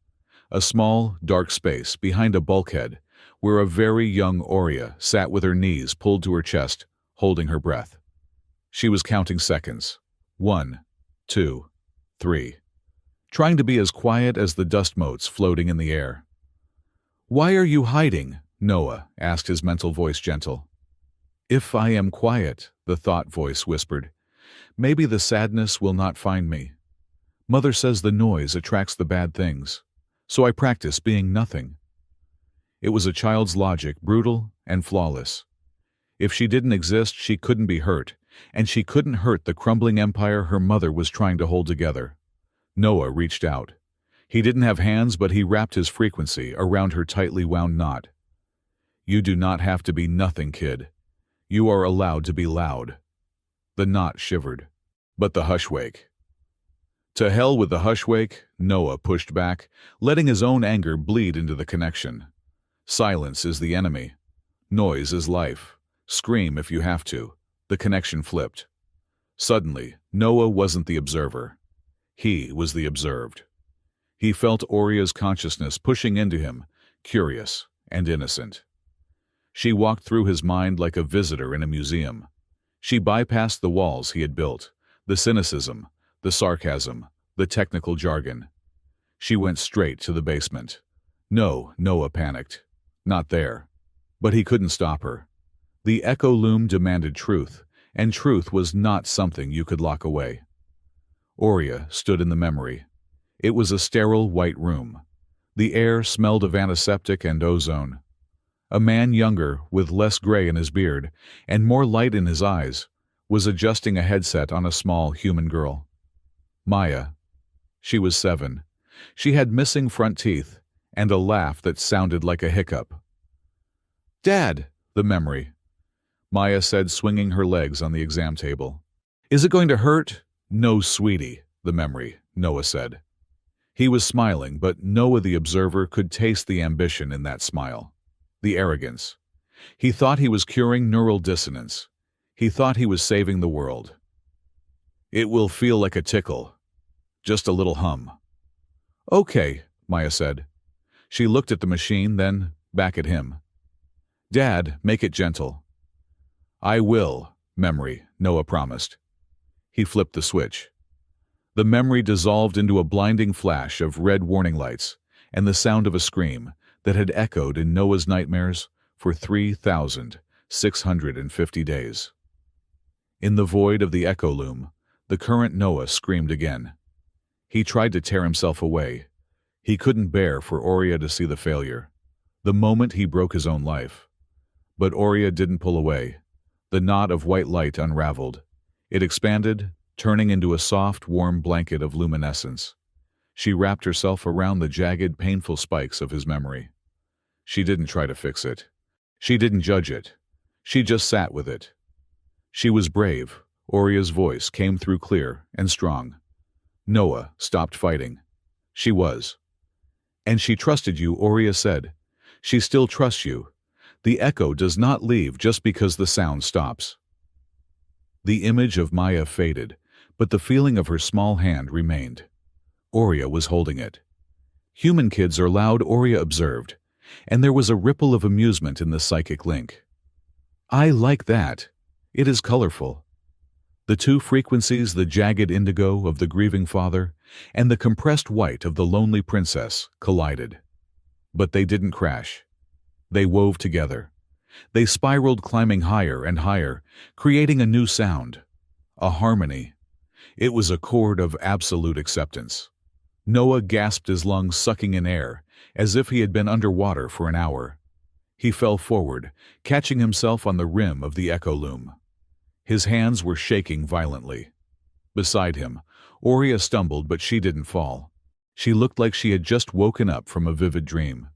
A small, dark space behind a bulkhead where a very young Aurea sat with her knees pulled to her chest, holding her breath. She was counting seconds. 1, 2, 3. Trying to be as quiet as the dust motes floating in the air. "Why are you hiding?" Noah asked, his mental voice gentle. "If I am quiet," the thought voice whispered, "maybe the sadness will not find me. Mother says the noise attracts the bad things, so I practice being nothing." It was a child's logic, brutal and flawless. If she didn't exist, she couldn't be hurt, and she couldn't hurt the crumbling empire her mother was trying to hold together. Noah reached out. He didn't have hands, but he wrapped his frequency around her tightly wound knot. "You do not have to be nothing, kid. You are allowed to be loud. The knot shivered. But the hushwake. To hell with the hushwake, Noah pushed back, letting his own anger bleed into the connection. Silence is the enemy. Noise is life. Scream if you have to. The connection flipped. Suddenly, Noah wasn't the observer. He was the observed. He felt Oria's consciousness pushing into him, curious and innocent. She walked through his mind like a visitor in a museum. She bypassed the walls he had built, the cynicism, the sarcasm, the technical jargon. She went straight to the basement. No, Noah panicked. Not there. But he couldn't stop her. The echo loom demanded truth, and truth was not something you could lock away. Oria stood in the memory. It was a sterile white room. The air smelled of antiseptic and ozone. A man younger, with less gray in his beard and more light in his eyes, was adjusting a headset on a small human girl. Maya. She was 7. She had missing front teeth and a laugh that sounded like a hiccup. "Dad," the memory. Maya said, swinging her legs on the exam table. "Is it going to hurt?" "No, sweetie," the memory, Noah said. He was smiling, but Noah the observer could taste the ambition in that smile. The arrogance. He thought he was curing neural dissonance. He thought he was saving the world. "It will feel like a tickle. Just a little hum." "Okay," Maya said. She looked at the machine, then back at him. "Dad, make it gentle." "I will," memory, Noah promised. He flipped the switch. The memory dissolved into a blinding flash of red warning lights and the sound of a scream that had echoed in Noah's nightmares for 3,650 days. In the void of the echo loom, the current Noah screamed again. He tried to tear himself away. He couldn't bear for Oria to see the failure, the moment he broke his own life. But Oria didn't pull away. The knot of white light unraveled. It expanded, turning into a soft, warm blanket of luminescence. She wrapped herself around the jagged, painful spikes of his memory. She didn't try to fix it. She didn't judge it. She just sat with it. She was brave. Oria's voice came through clear and strong. Noah stopped fighting. She was. "And she trusted you," Oria said. "She still trusts you. The echo does not leave just because the sound stops." The image of Maya faded, but the feeling of her small hand remained. Oria was holding it. Human kids are loud, Oria observed, and there was a ripple of amusement in the psychic link. "I like that. It is colorful." The two frequencies, the jagged indigo of the grieving father and the compressed white of the lonely princess, collided. But they didn't crash. They wove together. They spiraled, climbing higher and higher, creating a new sound, a harmony. It was a chord of absolute acceptance. Noah gasped, his lungs sucking in air, as if he had been underwater for an hour. He fell forward, catching himself on the rim of the echo loom. His hands were shaking violently. Beside him, Oria stumbled, but she didn't fall. She looked like she had just woken up from a vivid dream.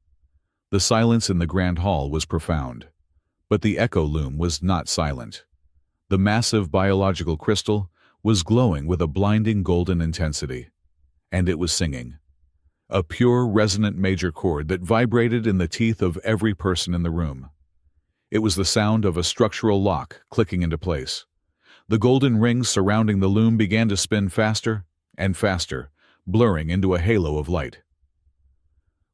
The silence in the grand hall was profound. But the echo loom was not silent. The massive biological crystal was glowing with a blinding golden intensity. And it was singing. A pure, resonant major chord that vibrated in the teeth of every person in the room. It was the sound of a structural lock clicking into place. The golden rings surrounding the loom began to spin faster and faster, blurring into a halo of light.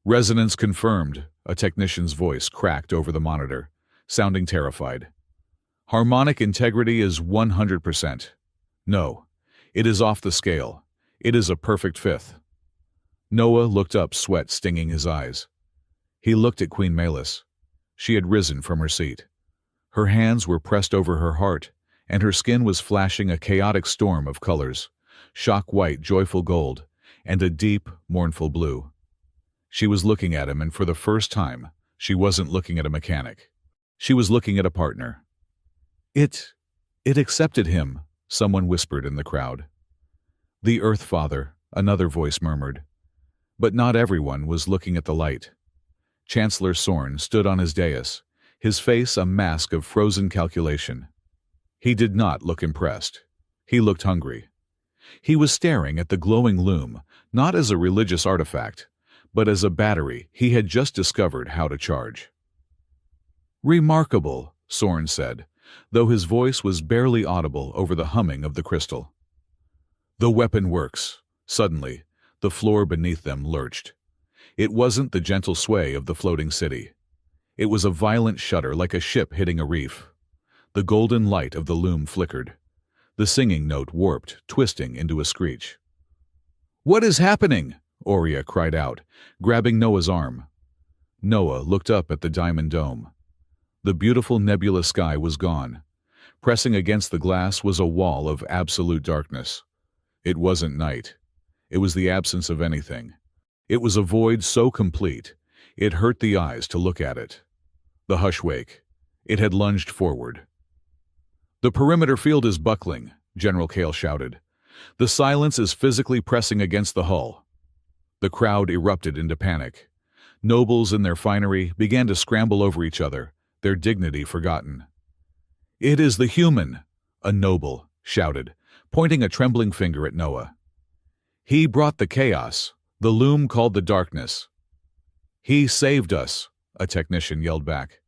"Resonance confirmed," a technician's voice cracked over the monitor, sounding terrified. "Harmonic integrity is 100%. No, it is off the scale. It is a perfect fifth." Noah looked up, sweat stinging his eyes. He looked at Queen Melis. She had risen from her seat. Her hands were pressed over her heart, and her skin was flashing a chaotic storm of colors, shock white, joyful gold, and a deep, mournful blue. She was looking at him, and for the first time, she wasn't looking at a mechanic. She was looking at a partner. It accepted him," someone whispered in the crowd. "The Earth Father," another voice murmured. But not everyone was looking at the light. Chancellor Sorn stood on his dais, his face a mask of frozen calculation. He did not look impressed. He looked hungry. He was staring at the glowing loom, not as a religious artifact, but as a battery he had just discovered how to charge. "Remarkable," Soren said, though his voice was barely audible over the humming of the crystal. "The weapon works." Suddenly, the floor beneath them lurched. It wasn't the gentle sway of the floating city. It was a violent shudder like a ship hitting a reef. The golden light of the loom flickered. The singing note warped, twisting into a screech. "What is happening?" Oria cried out, grabbing Noah's arm. Noah looked up at the diamond dome. The beautiful nebulous sky was gone. Pressing against the glass was a wall of absolute darkness. It wasn't night. It was the absence of anything. It was a void so complete, it hurt the eyes to look at it. The hush wake. It had lunged forward. "The perimeter field is buckling," General Kale shouted. "The silence is physically pressing against the hull." The crowd erupted into panic. Nobles in their finery began to scramble over each other, their dignity forgotten. "It is the human," a noble shouted, pointing a trembling finger at Noah. "He brought the chaos," the loom called the darkness. "He saved us," a technician yelled back.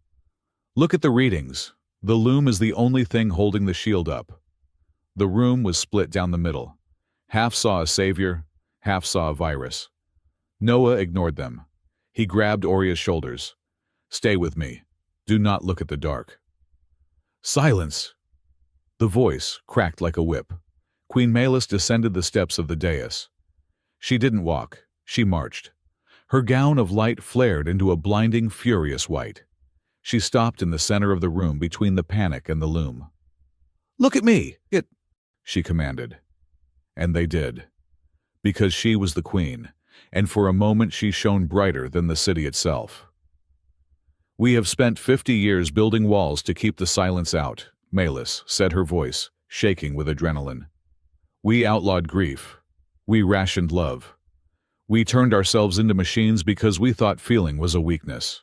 "Look at the readings. The loom is the only thing holding the shield up." The room was split down the middle. Half saw a savior, half saw a virus. Noah ignored them. He grabbed Oria's shoulders. "Stay with me. Do not look at the dark." "Silence!" The voice cracked like a whip. Queen Melis descended the steps of the dais. She didn't walk. She marched. Her gown of light flared into a blinding, furious white. She stopped in the center of the room between the panic and the loom. "Look at me! She commanded. And they did. Because she was the queen, and for a moment she shone brighter than the city itself. "We have spent 50 years building walls to keep the silence out," Melis said, her voice shaking with adrenaline. "We outlawed grief. We rationed love. We turned ourselves into machines because we thought feeling was a weakness."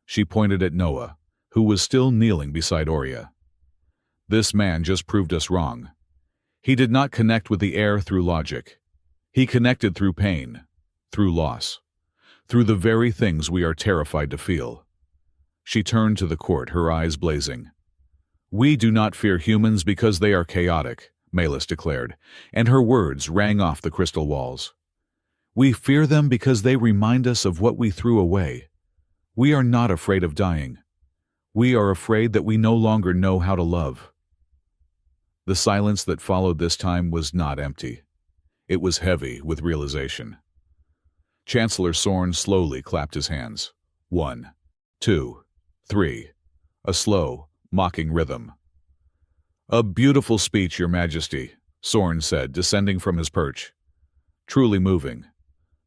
She pointed at Noah, who was still kneeling beside Oria. "This man just proved us wrong. He did not connect with the air through logic. He connected through pain, through loss, through the very things we are terrified to feel." She turned to the court, her eyes blazing. "We do not fear humans because they are chaotic," Melis declared, and her words rang off the crystal walls. "We fear them because they remind us of what we threw away. We are not afraid of dying. We are afraid that we no longer know how to love." The silence that followed this time was not empty. It was heavy with realization. Chancellor Soren slowly clapped his hands. 1, 2, 3. A slow, mocking rhythm. "A beautiful speech, Your Majesty," Soren said, descending from his perch. "Truly moving.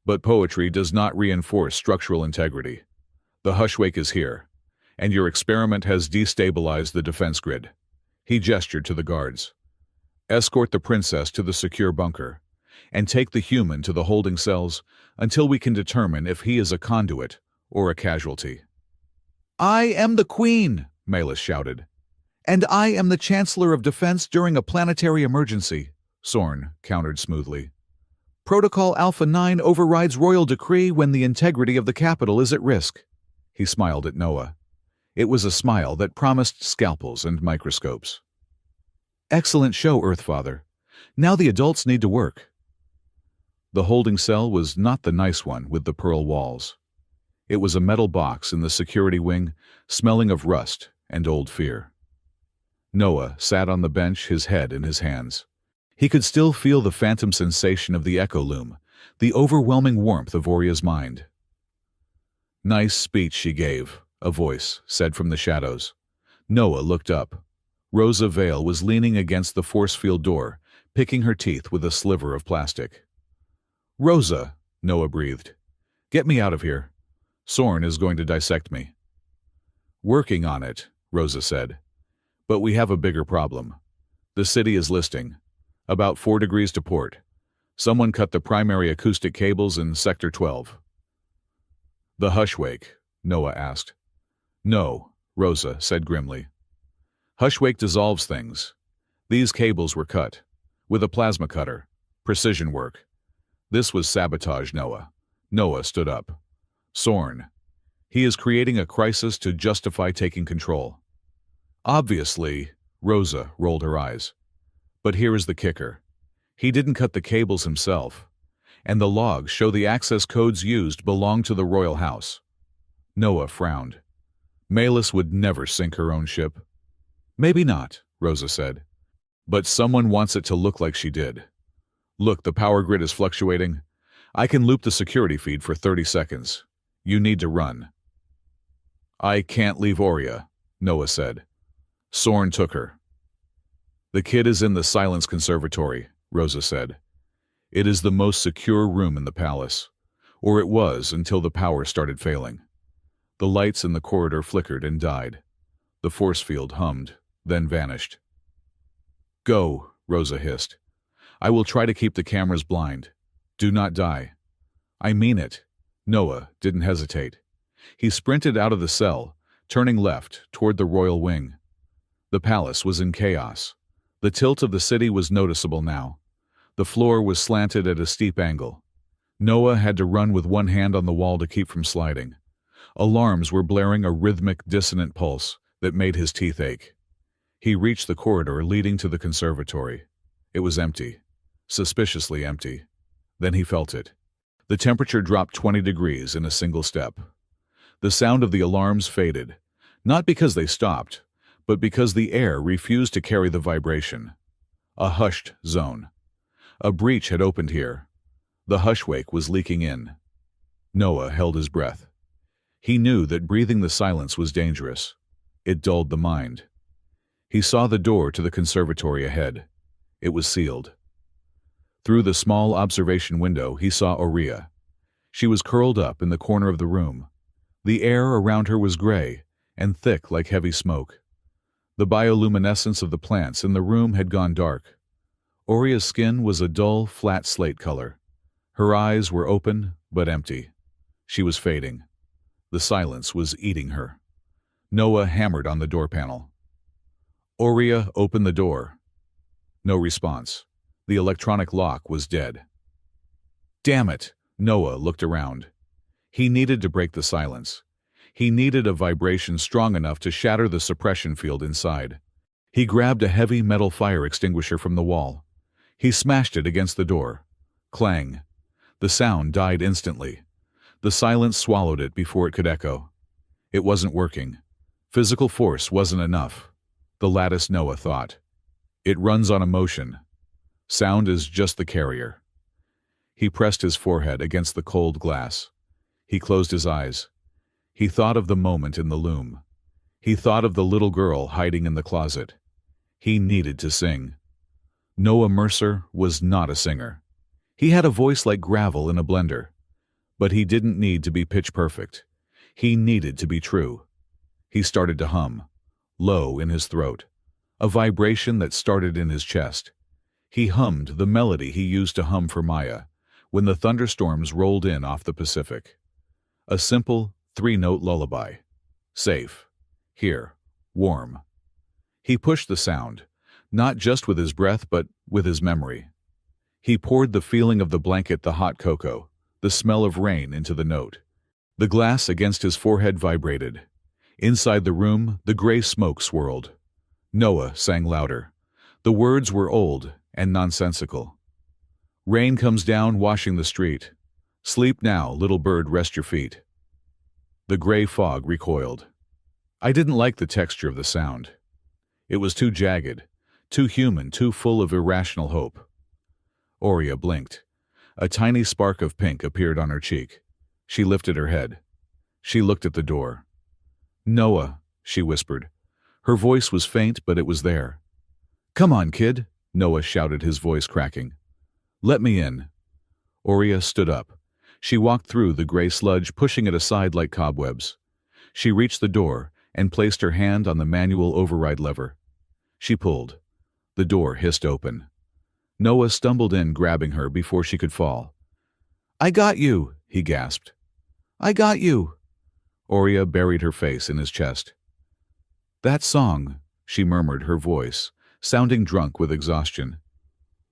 But poetry does not reinforce structural integrity. The hushwake is here, and your experiment has destabilized the defense grid." He gestured to the guards. "Escort the princess to the secure bunker, and take the human to the holding cells until we can determine if he is a conduit or a casualty." "I am the queen," Melis shouted. "And I am the Chancellor of Defense during a planetary emergency," Soren countered smoothly. "Protocol Alpha 9 overrides royal decree when the integrity of the capital is at risk." He smiled at Noah. It was a smile that promised scalpels and microscopes. "Excellent show, Earthfather. Now the adults need to work." The holding cell was not the nice one with the pearl walls. It was a metal box in the security wing, smelling of rust and old fear. Noah sat on the bench, his head in his hands. He could still feel the phantom sensation of the echo loom, the overwhelming warmth of Oria's mind. "Nice speech she gave," a voice said from the shadows. Noah looked up. Rosa Vale was leaning against the force field door, picking her teeth with a sliver of plastic. "Rosa," Noah breathed. "Get me out of here. Soren is going to dissect me." "Working on it," Rosa said. "But we have a bigger problem. The city is listing. About 4 degrees to port. Someone cut the primary acoustic cables in Sector 12. "The hushwake?" Noah asked. "No," Rosa said grimly. Hushwake dissolves things. These cables were cut. With a plasma cutter. Precision work. This was sabotage, Noah. Noah stood up. Sorn. He is creating a crisis to justify taking control. Obviously, Rosa rolled her eyes. But here is the kicker. He didn't cut the cables himself. And the logs show the access codes used belong to the royal house. Noah frowned. Malus would never sink her own ship. Maybe not, Rosa said. But someone wants it to look like she did. Look, the power grid is fluctuating. I can loop the security feed for 30 seconds. You need to run. I can't leave Aurea, Noah said. Sorn took her. The kid is in the Silence Conservatory, Rosa said. It is the most secure room in the palace. Or it was until the power started failing. The lights in the corridor flickered and died. The force field hummed, then vanished. Go, Rosa hissed. I will try to keep the cameras blind. Do not die. I mean it. Noah didn't hesitate. He sprinted out of the cell, turning left toward the royal wing. The palace was in chaos. The tilt of the city was noticeable now. The floor was slanted at a steep angle. Noah had to run with one hand on the wall to keep from sliding. Alarms were blaring a rhythmic, dissonant pulse that made his teeth ache. He reached the corridor leading to the conservatory. It was empty. Suspiciously empty. Then he felt it. The temperature dropped 20 degrees in a single step. The sound of the alarms faded, not because they stopped, but because the air refused to carry the vibration. A hushed zone. A breach had opened here. The hushwake was leaking in. Noah held his breath. He knew that breathing the silence was dangerous. It dulled the mind. He saw the door to the conservatory ahead. It was sealed. Through the small observation window, he saw Aurea. She was curled up in the corner of the room. The air around her was gray and thick like heavy smoke. The bioluminescence of the plants in the room had gone dark. Aurea's skin was a dull, flat slate color. Her eyes were open but empty. She was fading. The silence was eating her. Noah hammered on the door panel. Aurea opened the door. No response. The electronic lock was dead. Damn it! Noah looked around. He needed to break the silence. He needed a vibration strong enough to shatter the suppression field inside. He grabbed a heavy metal fire extinguisher from the wall. He smashed it against the door. Clang. The sound died instantly. The silence swallowed it before it could echo. It wasn't working. Physical force wasn't enough. The lattice, Noah thought. It runs on emotion. Sound is just the carrier. He pressed his forehead against the cold glass. He closed his eyes. He thought of the moment in the loom. He thought of the little girl hiding in the closet. He needed to sing. Noah Mercer was not a singer. He had a voice like gravel in a blender. But he didn't need to be pitch perfect. He needed to be true. He started to hum, low in his throat, a vibration that started in his chest. He hummed the melody he used to hum for Maya when the thunderstorms rolled in off the Pacific. A simple, three-note lullaby. Safe. Here. Warm. He pushed the sound, not just with his breath but with his memory. He poured the feeling of the blanket, the hot cocoa, the smell of rain into the note. The glass against his forehead vibrated. Inside the room, the gray smoke swirled. Noah sang louder. The words were old and nonsensical. Rain comes down, washing the street. Sleep now, little bird, rest your feet. The gray fog recoiled. I didn't like the texture of the sound. It was too jagged, too human, too full of irrational hope. Aurea blinked. A tiny spark of pink appeared on her cheek. She lifted her head. She looked at the door. Noah, she whispered. Her voice was faint, but it was there. Come on, kid, Noah shouted, his voice cracking. Let me in. Aurea stood up. She walked through the gray sludge, pushing it aside like cobwebs. She reached the door and placed her hand on the manual override lever. She pulled. The door hissed open. Noah stumbled in, grabbing her before she could fall. I got you, he gasped. I got you. Aurea buried her face in his chest. That song, she murmured, her voice sounding drunk with exhaustion.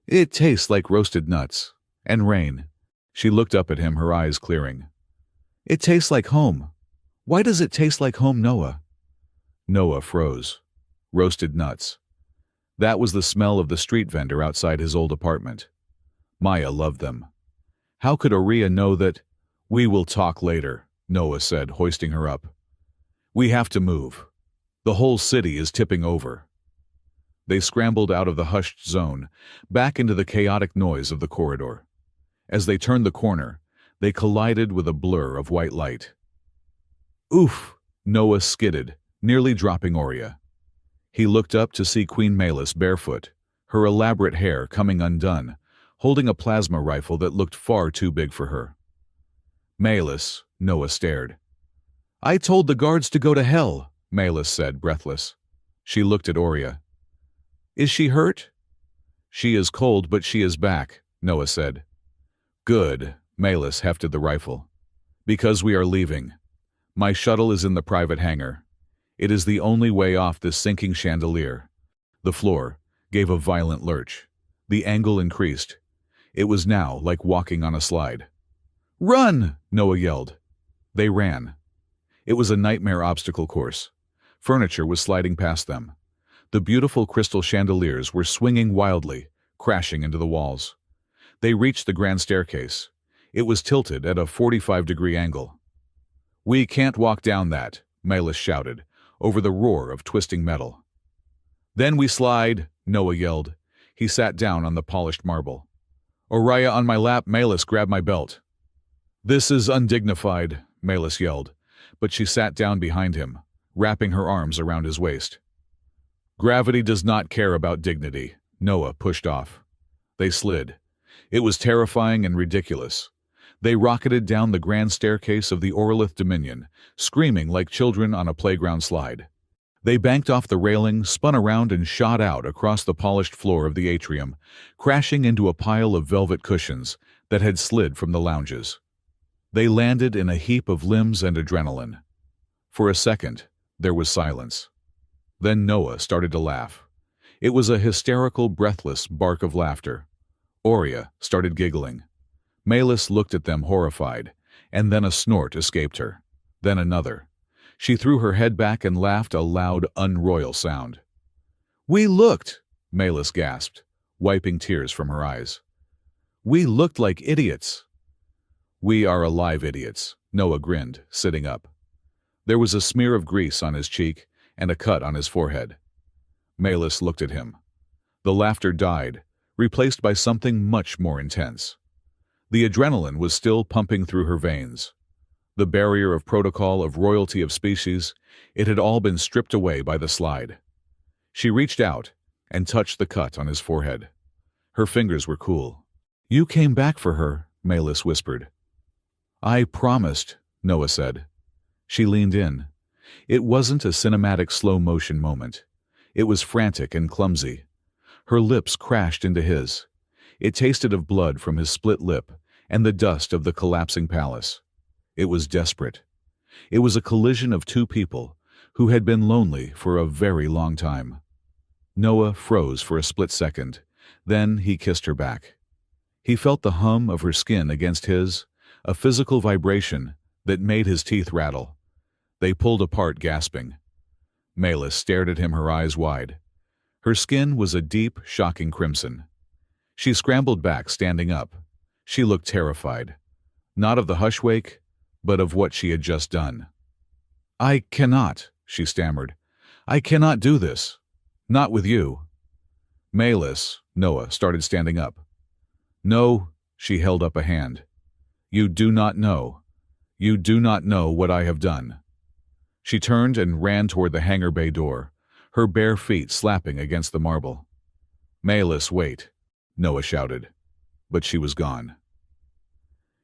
It tastes like roasted nuts. And rain. She looked up at him, her eyes clearing. It tastes like home. Why does it taste like home, Noah? Noah froze. Roasted nuts. That was the smell of the street vendor outside his old apartment. Maya loved them. How could Oriya know that? We will talk later, Noah said, hoisting her up. We have to move. The whole city is tipping over. They scrambled out of the hushed zone, back into the chaotic noise of the corridor. As they turned the corner, they collided with a blur of white light. Oof! Noah skidded, nearly dropping Oriya. He looked up to see Queen Malus barefoot, her elaborate hair coming undone, holding a plasma rifle that looked far too big for her. Malus, Noah stared. I told the guards to go to hell, Malus said, breathless. She looked at Oriya. Is she hurt? She is cold, but she is back, Noah said. Good, Malus hefted the rifle. Because we are leaving. My shuttle is in the private hangar. It is the only way off this sinking chandelier. The floor gave a violent lurch. The angle increased. It was now like walking on a slide. Run! Noah yelled. They ran. It was a nightmare obstacle course. Furniture was sliding past them. The beautiful crystal chandeliers were swinging wildly, crashing into the walls. They reached the grand staircase. It was tilted at a 45-degree angle. We can't walk down that, Malus shouted, over the roar of twisting metal. Then we slide, Noah yelled. He sat down on the polished marble. Oriya on my lap, Malus grabbed my belt. This is undignified, Malus yelled, but she sat down behind him, wrapping her arms around his waist. Gravity does not care about dignity, Noah pushed off. They slid. It was terrifying and ridiculous. They rocketed down the grand staircase of the Orlith Dominion, screaming like children on a playground slide. They banked off the railing, spun around, and shot out across the polished floor of the atrium, crashing into a pile of velvet cushions that had slid from the lounges. They landed in a heap of limbs and adrenaline. For a second, there was silence. Then Noah started to laugh. It was a hysterical, breathless bark of laughter. Oriya started giggling. Malus looked at them horrified, and then a snort escaped her. Then another. She threw her head back and laughed a loud, unroyal sound. We looked, Malus gasped, wiping tears from her eyes. We looked like idiots. We are alive idiots, Noah grinned, sitting up. There was a smear of grease on his cheek and a cut on his forehead. Malus looked at him. The laughter died, replaced by something much more intense. The adrenaline was still pumping through her veins. The barrier of protocol, of royalty, of species, it had all been stripped away by the slide. She reached out and touched the cut on his forehead. Her fingers were cool. You came back for her, Malus whispered. I promised, Noah said. She leaned in. It wasn't a cinematic slow-motion moment. It was frantic and clumsy. Her lips crashed into his. It tasted of blood from his split lip and the dust of the collapsing palace. It was desperate. It was a collision of two people who had been lonely for a very long time. Noah froze for a split second. Then he kissed her back. He felt the hum of her skin against his, a physical vibration that made his teeth rattle. They pulled apart, gasping. Malus stared at him, her eyes wide. Her skin was a deep, shocking crimson. She scrambled back, standing up. She looked terrified. Not of the hushwake, but of what she had just done. I cannot, she stammered. I cannot do this. Not with you. Malus, Noah started standing up. No, she held up a hand. You do not know. You do not know what I have done. She turned and ran toward the hangar bay door, her bare feet slapping against the marble. Malus, wait, Noah shouted. But she was gone.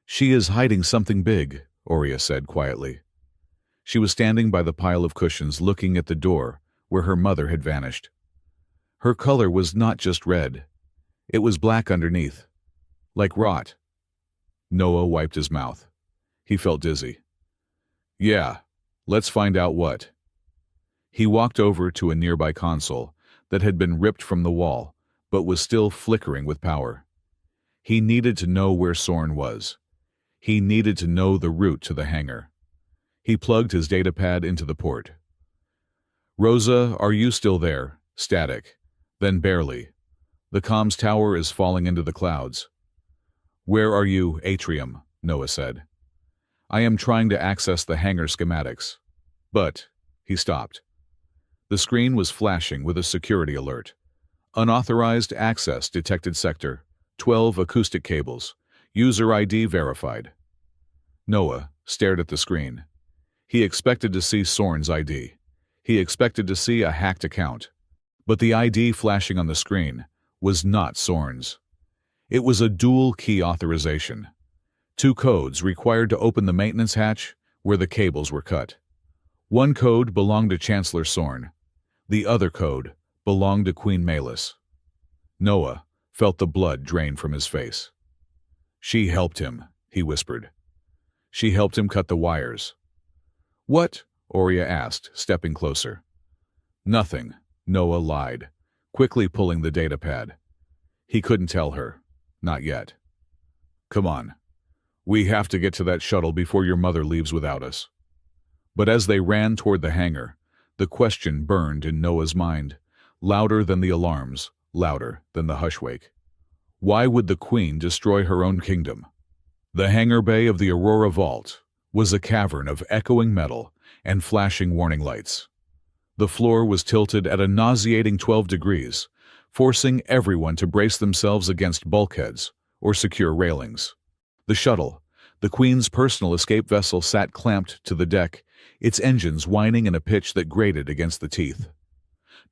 She is hiding something big, Oriya said quietly. She was standing by the pile of cushions looking at the door where her mother had vanished. Her color was not just red. It was black underneath, like rot. Noah wiped his mouth. He felt dizzy. Yeah, let's find out what. He walked over to a nearby console that had been ripped from the wall, but was still flickering with power. He needed to know where Sorn was. He needed to know the route to the hangar. He plugged his datapad into the port. "Rosa, are you still there?" Static. Then barely. "The comms tower is falling into the clouds." "Where are you, Atrium?" Noah said. "I am trying to access the hangar schematics." But he stopped. The screen was flashing with a security alert. "Unauthorized access detected sector. 12 acoustic cables. User ID verified." Noah stared at the screen. He expected to see Sorn's ID. He expected to see a hacked account. But the ID flashing on the screen was not Sorn's. It was a dual-key authorization. 2 codes required to open the maintenance hatch where the cables were cut. One code belonged to Chancellor Sorn. The other code belonged to Queen Malus. Noah felt the blood drain from his face. "She helped him," he whispered. "She helped him cut the wires." "What?" Oria asked, stepping closer. "Nothing," Noah lied, quickly pulling the datapad. He couldn't tell her. Not yet. "Come on. We have to get to that shuttle before your mother leaves without us." But as they ran toward the hangar, the question burned in Noah's mind, louder than the alarms, louder than the hushwake. Why would the Queen destroy her own kingdom? The hangar bay of the Aurora Vault was a cavern of echoing metal and flashing warning lights. The floor was tilted at a nauseating 12 degrees, forcing everyone to brace themselves against bulkheads or secure railings. The shuttle, the Queen's personal escape vessel, sat clamped to the deck, its engines whining in a pitch that grated against the teeth.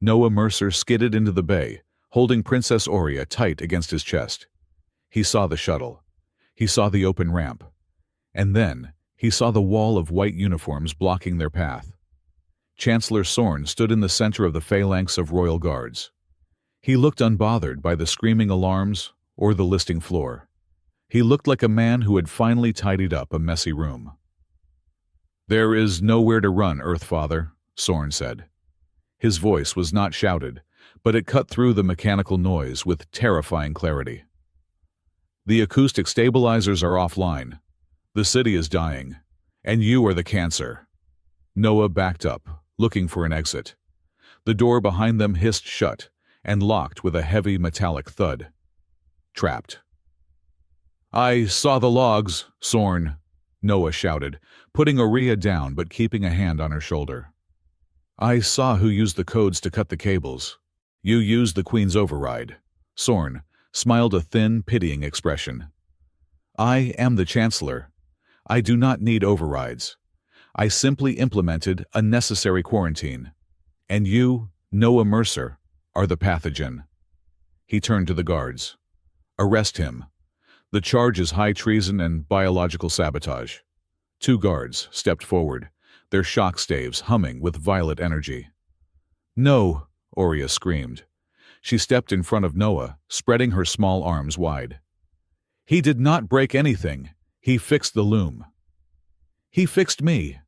Noah Mercer skidded into the bay, holding Princess Oria tight against his chest. He saw the shuttle. He saw the open ramp. And then he saw the wall of white uniforms blocking their path. Chancellor Sorn stood in the center of the phalanx of royal guards. He looked unbothered by the screaming alarms or the listing floor. He looked like a man who had finally tidied up a messy room. "There is nowhere to run, Earthfather," Sorn said. His voice was not shouted, but it cut through the mechanical noise with terrifying clarity. "The acoustic stabilizers are offline. The city is dying, and you are the cancer." Noah backed up, looking for an exit. The door behind them hissed shut and locked with a heavy metallic thud. Trapped. "I saw the logs, Sorn," Noah shouted, putting Oria down but keeping a hand on her shoulder. "I saw who used the codes to cut the cables. You used the Queen's override." Sorn smiled a thin, pitying expression. "I am the Chancellor. I do not need overrides. I simply implemented a necessary quarantine. And you, Noah Mercer, are the pathogen." He turned to the guards. "Arrest him. The charge is high treason and biological sabotage." 2 guards stepped forward, their shock staves humming with violet energy. "No!" Oria screamed. She stepped in front of Noah, spreading her small arms wide. "He did not break anything. He fixed the loom." "He fixed me."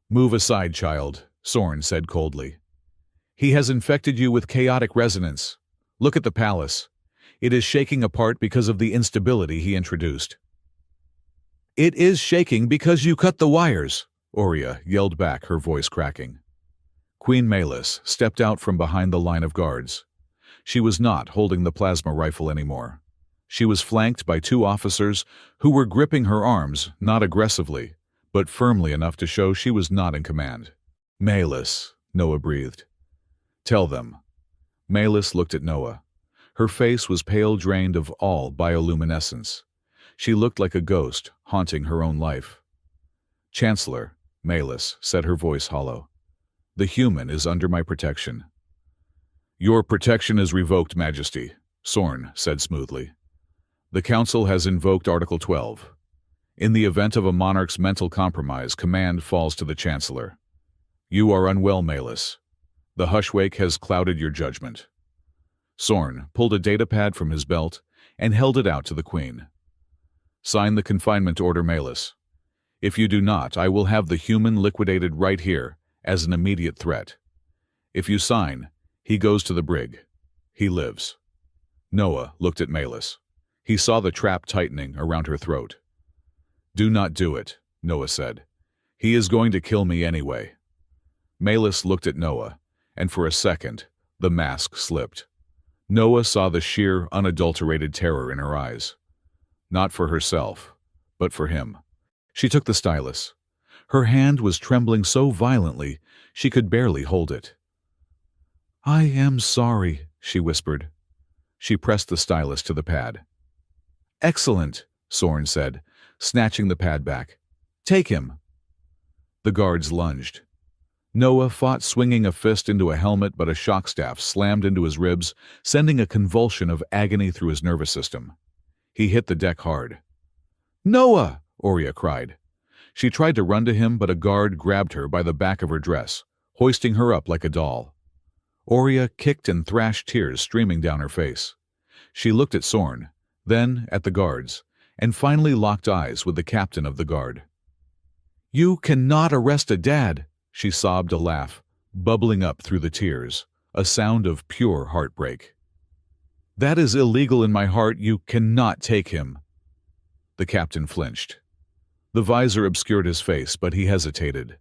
"Move aside, child," Sorn said coldly. "He has infected you with chaotic resonance. Look at the palace. It is shaking apart because of the instability he introduced." "It is shaking because you cut the wires," Oria yelled back, her voice cracking. Queen Malus stepped out from behind the line of guards. She was not holding the plasma rifle anymore. She was flanked by 2 officers who were gripping her arms, not aggressively, but firmly enough to show she was not in command. "Malus," Noah breathed. "Tell them." Malus looked at Noah. Her face was pale, drained of all bioluminescence. She looked like a ghost, haunting her own life. "Chancellor," Malus said, her voice hollow. "The human is under my protection." "Your protection is revoked, Majesty," Sorn said smoothly. "The Council has invoked Article 12. In the event of a monarch's mental compromise, command falls to the Chancellor. You are unwell, Malus. The hushwake has clouded your judgment." Sorn pulled a datapad from his belt and held it out to the Queen. "Sign the confinement order, Malus. If you do not, I will have the human liquidated right here as an immediate threat. If you sign, he goes to the brig. He lives. Noah looked at Malus. He saw the trap tightening around her throat. Do not do it, Noah said. He is going to kill me anyway. Malus looked at Noah, and for a second, the mask slipped. Noah saw the sheer, unadulterated terror in her eyes. Not for herself, but for him. She took the stylus. Her hand was trembling so violently she could barely hold it. I am sorry, she whispered. She pressed the stylus to the pad. Excellent, Soren said, snatching the pad back. Take him. The guards lunged. Noah fought, swinging a fist into a helmet, but a shock staff slammed into his ribs, sending a convulsion of agony through his nervous system. He hit the deck hard. Noah! Oria cried. She tried to run to him, but a guard grabbed her by the back of her dress, hoisting her up like a doll. Oria kicked and thrashed, tears streaming down her face. She looked at Soren, then at the guards, and finally locked eyes with the captain of the guard. You cannot arrest a dad, she sobbed, a laugh, bubbling up through the tears, a sound of pure heartbreak. That is illegal in my heart. You cannot take him. The captain flinched. The visor obscured his face, but he hesitated.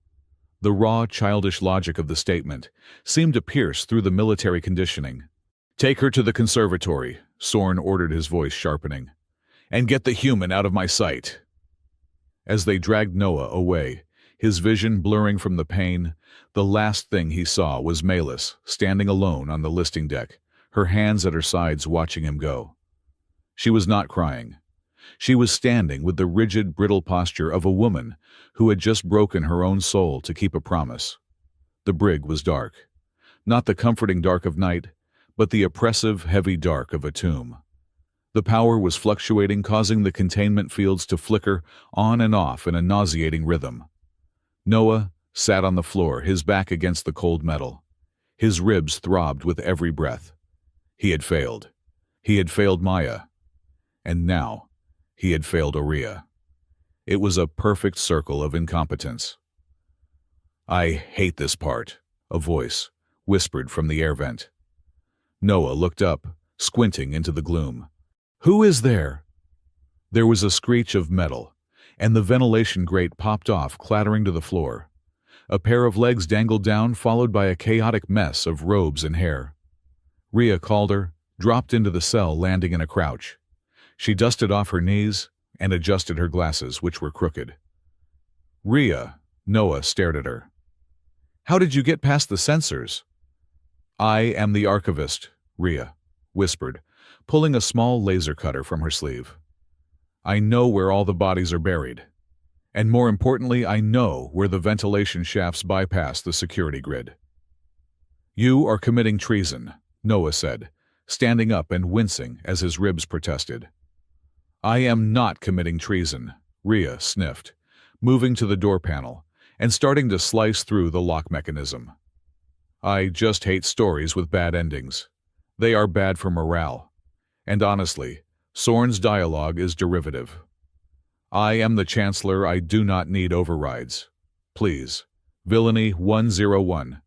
The raw, childish logic of the statement seemed to pierce through the military conditioning. Take her to the conservatory, Soren ordered, his voice sharpening. And get the human out of my sight. As they dragged Noah away, his vision blurring from the pain, the last thing he saw was Malus standing alone on the listing deck, her hands at her sides, watching him go. She was not crying. She was standing with the rigid, brittle posture of a woman who had just broken her own soul to keep a promise. The brig was dark. Not the comforting dark of night, but the oppressive, heavy dark of a tomb. The power was fluctuating, causing the containment fields to flicker on and off in a nauseating rhythm. Noah sat on the floor, his back against the cold metal. His ribs throbbed with every breath. He had failed. He had failed Maya. And now, he had failed Oria. It was a perfect circle of incompetence. I hate this part, a voice whispered from the air vent. Noah looked up, squinting into the gloom. Who is there? There was a screech of metal, and the ventilation grate popped off, clattering to the floor. A pair of legs dangled down, followed by a chaotic mess of robes and hair. Rhea Calder dropped into the cell, landing in a crouch. She dusted off her knees and adjusted her glasses, which were crooked. Rhea, Noah stared at her. How did you get past the sensors? I am the archivist, Rhea whispered, pulling a small laser cutter from her sleeve. I know where all the bodies are buried. And more importantly, I know where the ventilation shafts bypass the security grid. You are committing treason, Noah said, standing up and wincing as his ribs protested. I am not committing treason, Rhea sniffed, moving to the door panel and starting to slice through the lock mechanism. I just hate stories with bad endings. They are bad for morale. And honestly, Soren's dialogue is derivative. I am the Chancellor. I do not need overrides. Please. Villainy 101.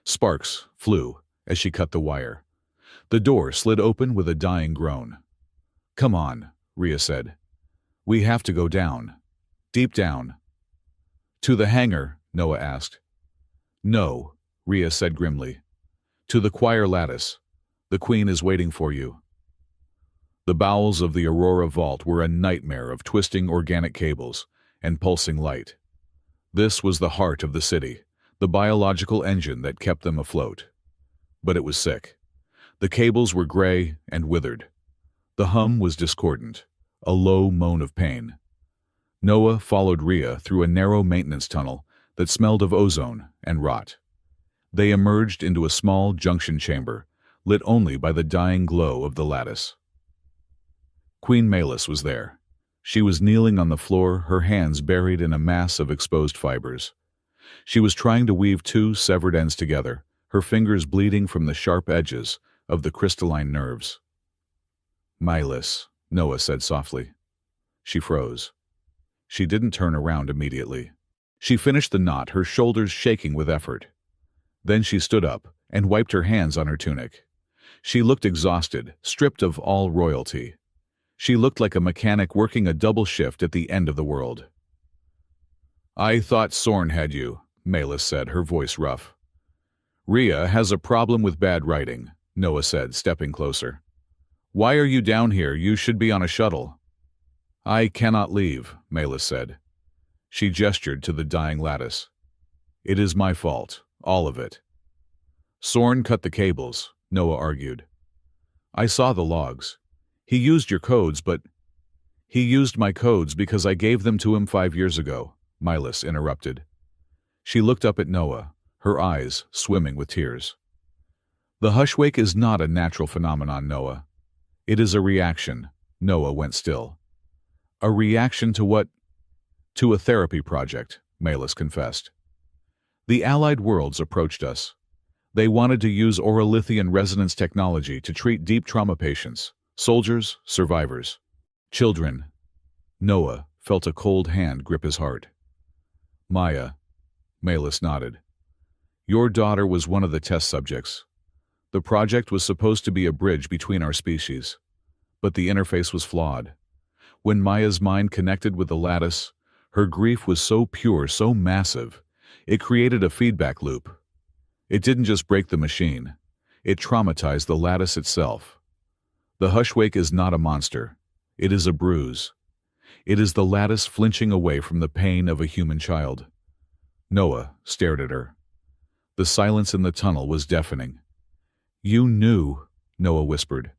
Sparks flew as she cut the wire. The door slid open with a dying groan. Come on, Rhea said. We have to go down. Deep down. To the hangar, Noah asked. No, Rhea said grimly. To the choir lattice. The Queen is waiting for you. The bowels of the Aurora vault were a nightmare of twisting organic cables and pulsing light. This was the heart of the city, the biological engine that kept them afloat. But it was sick. The cables were gray and withered. The hum was discordant, a low moan of pain. Noah followed Rhea through a narrow maintenance tunnel that smelled of ozone and rot. They emerged into a small junction chamber, lit only by the dying glow of the lattice. Queen Malus was there. She was kneeling on the floor, her hands buried in a mass of exposed fibers. She was trying to weave two severed ends together, her fingers bleeding from the sharp edges of the crystalline nerves. Malus, Noah said softly. She froze. She didn't turn around immediately. She finished the knot, her shoulders shaking with effort. Then she stood up and wiped her hands on her tunic. She looked exhausted, stripped of all royalty. She looked like a mechanic working a double shift at the end of the world. "I thought Sorn had you," Malus said, her voice rough. "Rhea has a problem with bad writing," Noah said, stepping closer. "Why are you down here? You should be on a shuttle." "I cannot leave," Malus said. She gestured to the dying lattice. "It is my fault, all of it." "Sorn cut the cables," Noah argued. "I saw the logs. He used your codes, but—" "He used my codes because I gave them to him 5 years ago," Malus interrupted. She looked up at Noah, her eyes swimming with tears. "The hushwake is not a natural phenomenon, Noah. It is a reaction." Noah went still. "A reaction to what?" "To a therapy project," Malus confessed. "The Allied worlds approached us. They wanted to use Auralithian resonance technology to treat deep trauma patients, soldiers, survivors, children." Noah felt a cold hand grip his heart. "Maya," Malus nodded. "Your daughter was one of the test subjects. The project was supposed to be a bridge between our species, but the interface was flawed. When Maya's mind connected with the lattice, her grief was so pure, so massive, it created a feedback loop. It didn't just break the machine, it traumatized the lattice itself. The hushwake is not a monster, it is a bruise. It is the lattice flinching away from the pain of a human child." Noah stared at her. The silence in the tunnel was deafening. "You knew," Noah whispered.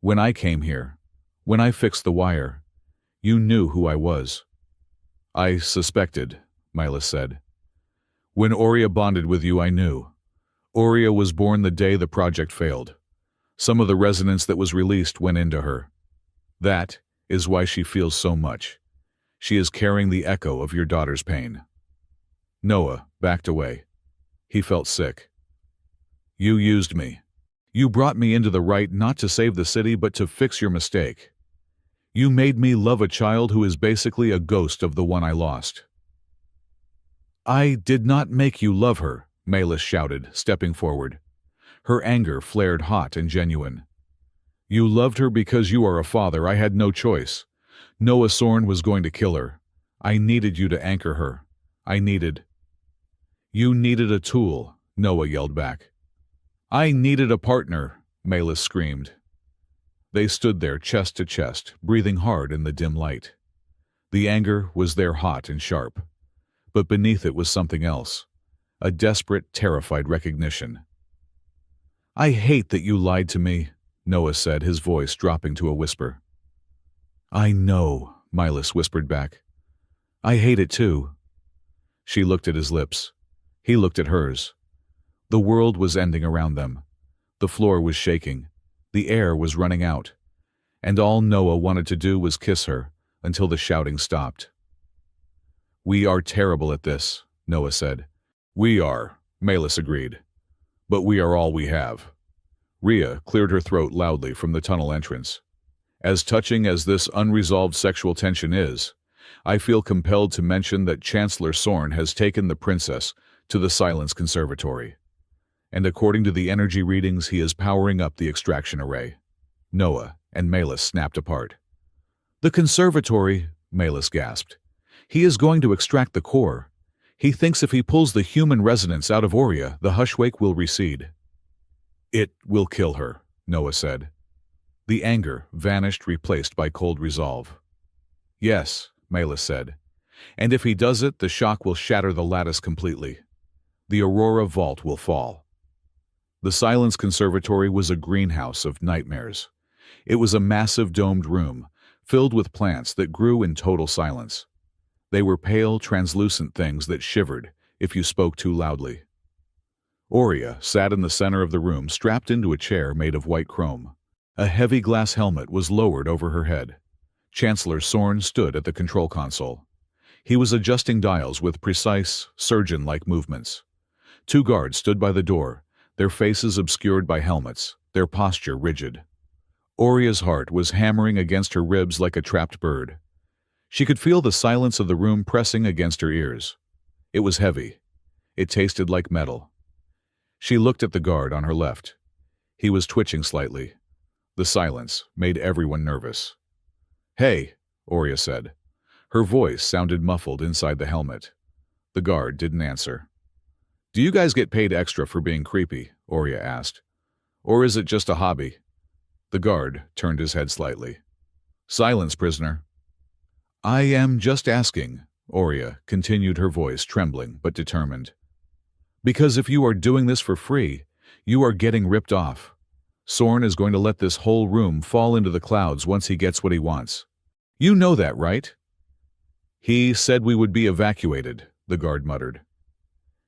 "When I came here, when I fixed the wire, you knew who I was." "I suspected," Malus said. "When Aurea bonded with you, I knew. Aurea was born the day the project failed. Some of the resonance that was released went into her. That is why she feels so much. She is carrying the echo of your daughter's pain." Noah backed away. He felt sick. "You used me. You brought me into the right not to save the city but to fix your mistake. You made me love a child who is basically a ghost of the one I lost." "I did not make you love her," Malus shouted, stepping forward. Her anger flared hot and genuine. "You loved her because you are a father. I had no choice. Noah Sorn was going to kill her. I needed you to anchor her. You needed a tool," Noah yelled back. "I needed a partner," Malus screamed. They stood there chest to chest, breathing hard in the dim light. The anger was there, hot and sharp. But beneath it was something else, a desperate, terrified recognition. "I hate that you lied to me," Noah said, his voice dropping to a whisper. "I know," Malus whispered back. "I hate it too." She looked at his lips. He looked at hers. The world was ending around them. The floor was shaking. The air was running out. And all Noah wanted to do was kiss her until the shouting stopped. "We are terrible at this," Noah said. "We are," Malus agreed. "But we are all we have." Rhea cleared her throat loudly from the tunnel entrance. "As touching as this unresolved sexual tension is, I feel compelled to mention that Chancellor Sorn has taken the princess to the Silence Conservatory. And according to the energy readings, he is powering up the extraction array." Noah and Malus snapped apart. "The conservatory," Malus gasped. "He is going to extract the core. He thinks if he pulls the human resonance out of Aurea, the hushwake will recede." "It will kill her," Noah said. The anger vanished, replaced by cold resolve. "Yes," Malus said. "And if he does it, the shock will shatter the lattice completely. The Aurora vault will fall." The Silence Conservatory was a greenhouse of nightmares. It was a massive domed room, filled with plants that grew in total silence. They were pale, translucent things that shivered if you spoke too loudly. Aurea sat in the center of the room, strapped into a chair made of white chrome. A heavy glass helmet was lowered over her head. Chancellor Sorn stood at the control console. He was adjusting dials with precise, surgeon-like movements. 2 guards stood by the door, their faces obscured by helmets, their posture rigid. Aurea's heart was hammering against her ribs like a trapped bird. She could feel the silence of the room pressing against her ears. It was heavy. It tasted like metal. She looked at the guard on her left. He was twitching slightly. The silence made everyone nervous. "Hey," Oria said. Her voice sounded muffled inside the helmet. The guard didn't answer. "Do you guys get paid extra for being creepy?" Oria asked. "Or is it just a hobby?" The guard turned his head slightly. "Silence, prisoner." "I am just asking," Oria continued, her voice trembling but determined. "Because if you are doing this for free, you are getting ripped off. Sorn is going to let this whole room fall into the clouds once he gets what he wants. You know that, right?" "He said we would be evacuated," the guard muttered.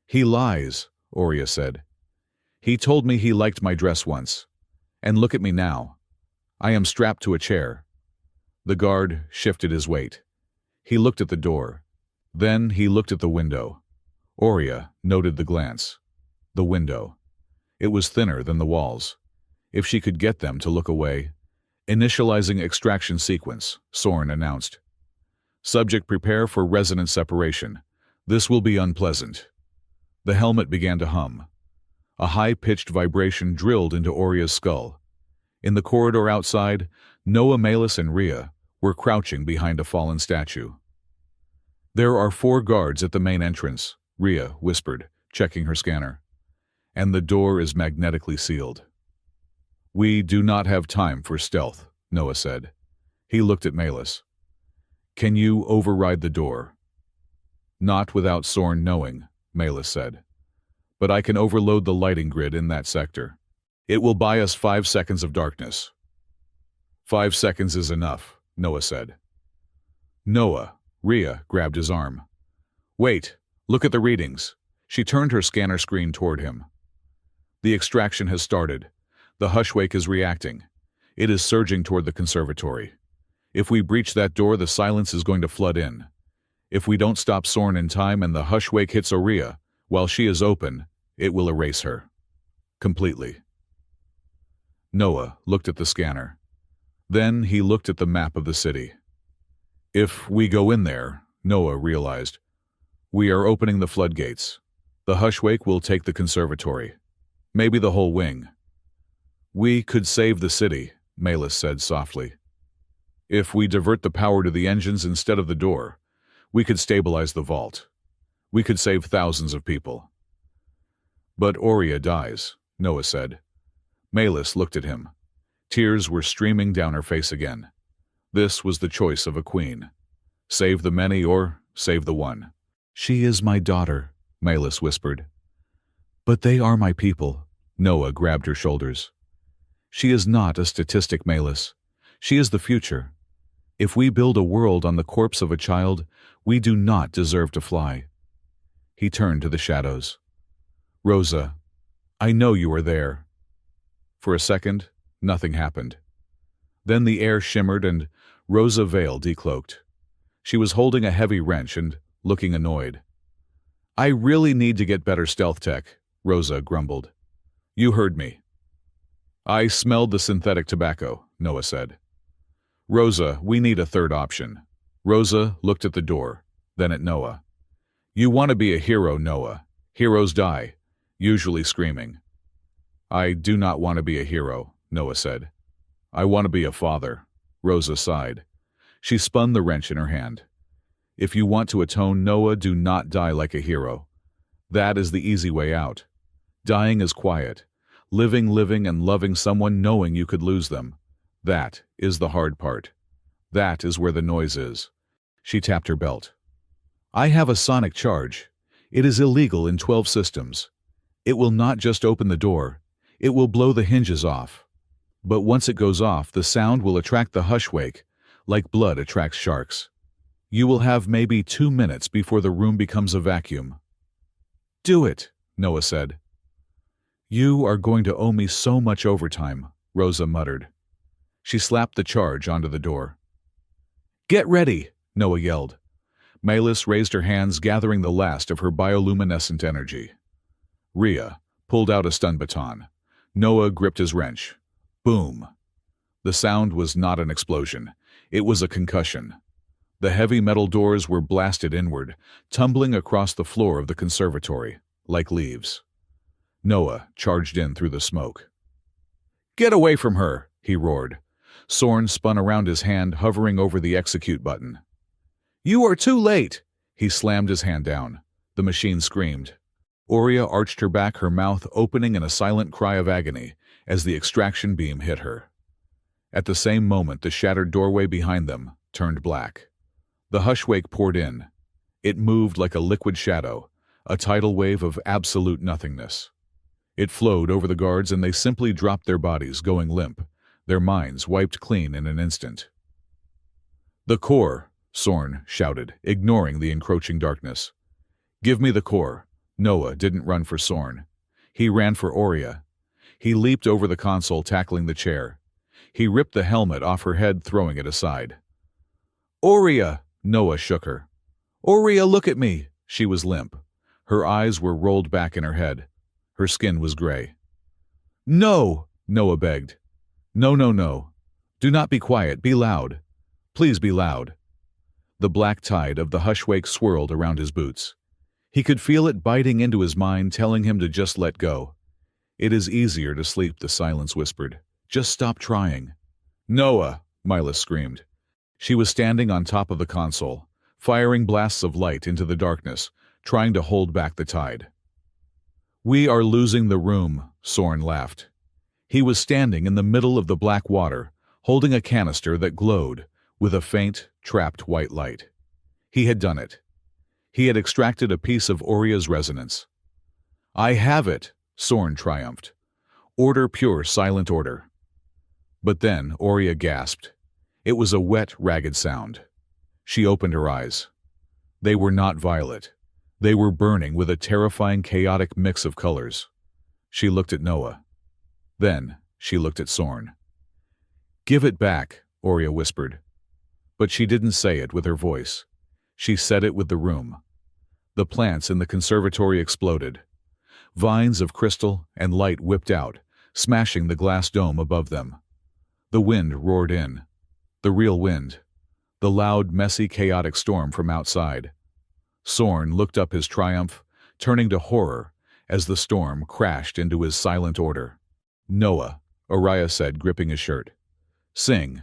"He lies," Oria said. "He told me he liked my dress once. And look at me now. I am strapped to a chair." The guard shifted his weight. He looked at the door. Then he looked at the window. Oria noted the glance. The window. It was thinner than the walls. If she could get them to look away. "Initializing extraction sequence," Sorn announced. "Subject prepare for resonance separation. This will be unpleasant." The helmet began to hum. A high-pitched vibration drilled into Oria's skull. In the corridor outside, Noah, Malus, and Rhea were crouching behind a fallen statue. "There are 4 guards at the main entrance," Rhea whispered, checking her scanner. "And the door is magnetically sealed." "We do not have time for stealth," Noah said. He looked at Malus. "Can you override the door?" "Not without Sorn knowing," Malus said. "But I can overload the lighting grid in that sector. It will buy us 5 seconds of darkness." 5 seconds is enough," Noah said. "Noah," Rhea grabbed his arm. "Wait, look at the readings." She turned her scanner screen toward him. "The extraction has started. The hushwake is reacting. It is surging toward the conservatory. If we breach that door, the silence is going to flood in. If we don't stop Sorn in time and the hushwake hits Oria, while she is open, it will erase her. Completely." Noah looked at the scanner. Then he looked at the map of the city. "If we go in there," Noah realized, "we are opening the floodgates. The hushwake will take the conservatory. Maybe the whole wing." "We could save the city," Malus said softly. "If we divert the power to the engines instead of the door, we could stabilize the vault. We could save thousands of people." "But Oria dies," Noah said. Malus looked at him. Tears were streaming down her face again. This was the choice of a queen. Save the many or save the one. "She is my daughter," Malus whispered. "But they are my people." Noah grabbed her shoulders. "She is not a statistic, Malus. She is the future. If we build a world on the corpse of a child, we do not deserve to fly." He turned to the shadows. "Rosa, I know you are there." For a second, nothing happened. Then the air shimmered and Rosa Vale decloaked. She was holding a heavy wrench and looking annoyed. "I really need to get better stealth tech," Rosa grumbled. "You heard me." "I smelled the synthetic tobacco," Noah said. "Rosa, we need a third option." Rosa looked at the door, then at Noah. "You want to be a hero, Noah. Heroes die, usually screaming." "I do not want to be a hero," Noah said. "I want to be a father." Rosa sighed. She spun the wrench in her hand. "If you want to atone, Noah, do not die like a hero. That is the easy way out. Dying is quiet. Living and loving someone knowing you could lose them. That is the hard part. That is where the noise is." She tapped her belt. "I have a sonic charge. It is illegal in 12 systems. It will not just open the door. It will blow the hinges off. But once it goes off, the sound will attract the hushwake, like blood attracts sharks. You will have maybe 2 minutes before the room becomes a vacuum." "Do it," Noah said. "You are going to owe me so much overtime," Rosa muttered. She slapped the charge onto the door. "Get ready," Noah yelled. Malus raised her hands, gathering the last of her bioluminescent energy. Rhea pulled out a stun baton. Noah gripped his wrench. Boom. The sound was not an explosion. It was a concussion. The heavy metal doors were blasted inward, tumbling across the floor of the conservatory, like leaves. Noah charged in through the smoke. "Get away from her!" he roared. Sorn spun around his hand, hovering over the execute button. "You are too late!" He slammed his hand down. The machine screamed. Aurea arched her back, her mouth opening in a silent cry of agony as the extraction beam hit her. At the same moment, the shattered doorway behind them turned black. The hushwake poured in. It moved like a liquid shadow, a tidal wave of absolute nothingness. It flowed over the guards, and they simply dropped their bodies, going limp, their minds wiped clean in an instant. "The core!" Sorn shouted, ignoring the encroaching darkness. "Give me the core." Noah didn't run for Sorn. He ran for Aurea. He leaped over the console, tackling the chair. He ripped the helmet off her head, throwing it aside. "Aurea!" Noah shook her. "Aurea, look at me!" She was limp. Her eyes were rolled back in her head. Her skin was gray. "No!" Noah begged. "No, no, no. Do not be quiet. Be loud. Please be loud." The black tide of the hushwake swirled around his boots. He could feel it biting into his mind, telling him to just let go. "It is easier to sleep," the silence whispered. "Just stop trying." "Noah!" Milas screamed. She was standing on top of the console, firing blasts of light into the darkness, trying to hold back the tide. "We are losing the room," Sorn laughed. He was standing in the middle of the black water, holding a canister that glowed with a faint, trapped white light. He had done it. He had extracted a piece of Aurea's resonance. "I have it!" Sorn triumphed. "Order, pure, silent order." But then Aurea gasped. It was a wet, ragged sound. She opened her eyes. They were not violet. They were burning with a terrifying, chaotic mix of colors. She looked at Noah. Then she looked at Sorn. "Give it back," Aurea whispered. But she didn't say it with her voice. She said it with the room. The plants in the conservatory exploded. Vines of crystal and light whipped out, smashing the glass dome above them. The wind roared in. The real wind. The loud, messy, chaotic storm from outside. Sorn looked up his triumph, turning to horror as the storm crashed into his silent order. "Noah," Aurea said, gripping his shirt. "Sing."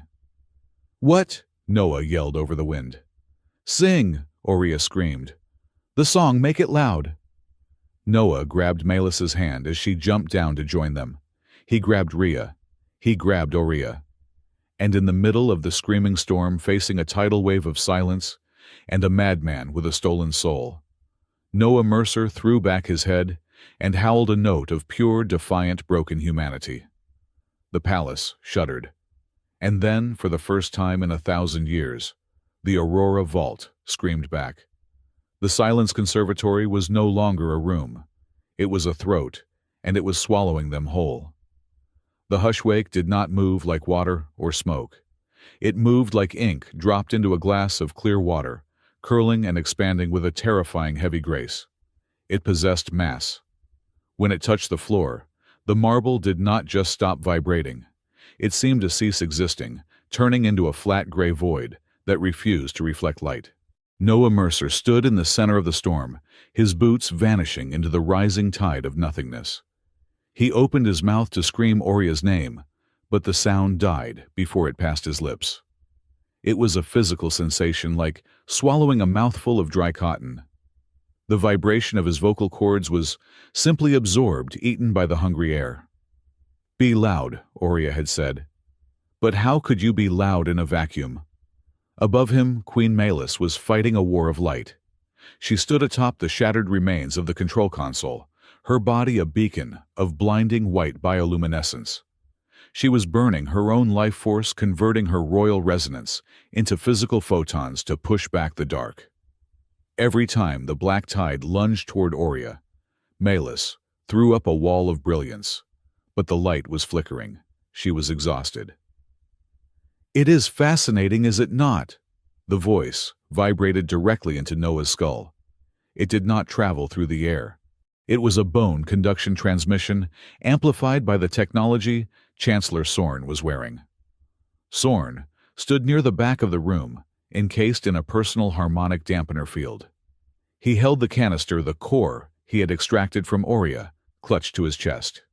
"What?" Noah yelled over the wind. "Sing!" Aurea screamed. "The song, make it loud." Noah grabbed Melis's hand as she jumped down to join them. He grabbed Rhea. He grabbed Aurea. And in the middle of the screaming storm, facing a tidal wave of silence and a madman with a stolen soul, Noah Mercer threw back his head and howled a note of pure, defiant, broken humanity. The palace shuddered. And then, for the first time in 1,000 years, the Aurora Vault screamed back. The Silence Conservatory was no longer a room. It was a throat, and it was swallowing them whole. The hushwake did not move like water or smoke. It moved like ink dropped into a glass of clear water, curling and expanding with a terrifying heavy grace. It possessed mass. When it touched the floor, the marble did not just stop vibrating. It seemed to cease existing, turning into a flat gray void that refused to reflect light. Noah Mercer stood in the center of the storm, his boots vanishing into the rising tide of nothingness. He opened his mouth to scream Aurea's name, but the sound died before it passed his lips. It was a physical sensation, like swallowing a mouthful of dry cotton. The vibration of his vocal cords was simply absorbed, eaten by the hungry air. "Be loud," Aurea had said. But how could you be loud in a vacuum? Above him, Queen Melis was fighting a war of light. She stood atop the shattered remains of the control console, her body a beacon of blinding white bioluminescence. She was burning her own life force, converting her royal resonance into physical photons to push back the dark. Every time the black tide lunged toward Aurea, Melis threw up a wall of brilliance, but the light was flickering. She was exhausted. "It is fascinating, is it not?" The voice vibrated directly into Noah's skull. It did not travel through the air. It was a bone conduction transmission, amplified by the technology Chancellor Sorn was wearing. Sorn stood near the back of the room, encased in a personal harmonic dampener field. He held the canister, the core he had extracted from Aurea, clutched to his chest.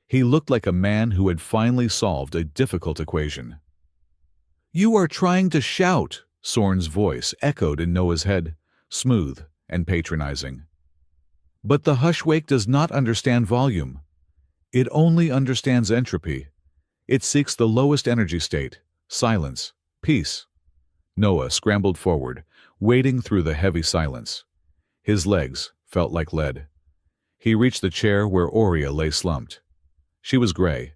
He looked like a man who had finally solved a difficult equation. "You are trying to shout," Soren's voice echoed in Noah's head, smooth and patronizing. "But the Hushwake does not understand volume. It only understands entropy. It seeks the lowest energy state, silence, peace." Noah scrambled forward, wading through the heavy silence. His legs felt like lead. He reached the chair where Aurea lay slumped. She was gray.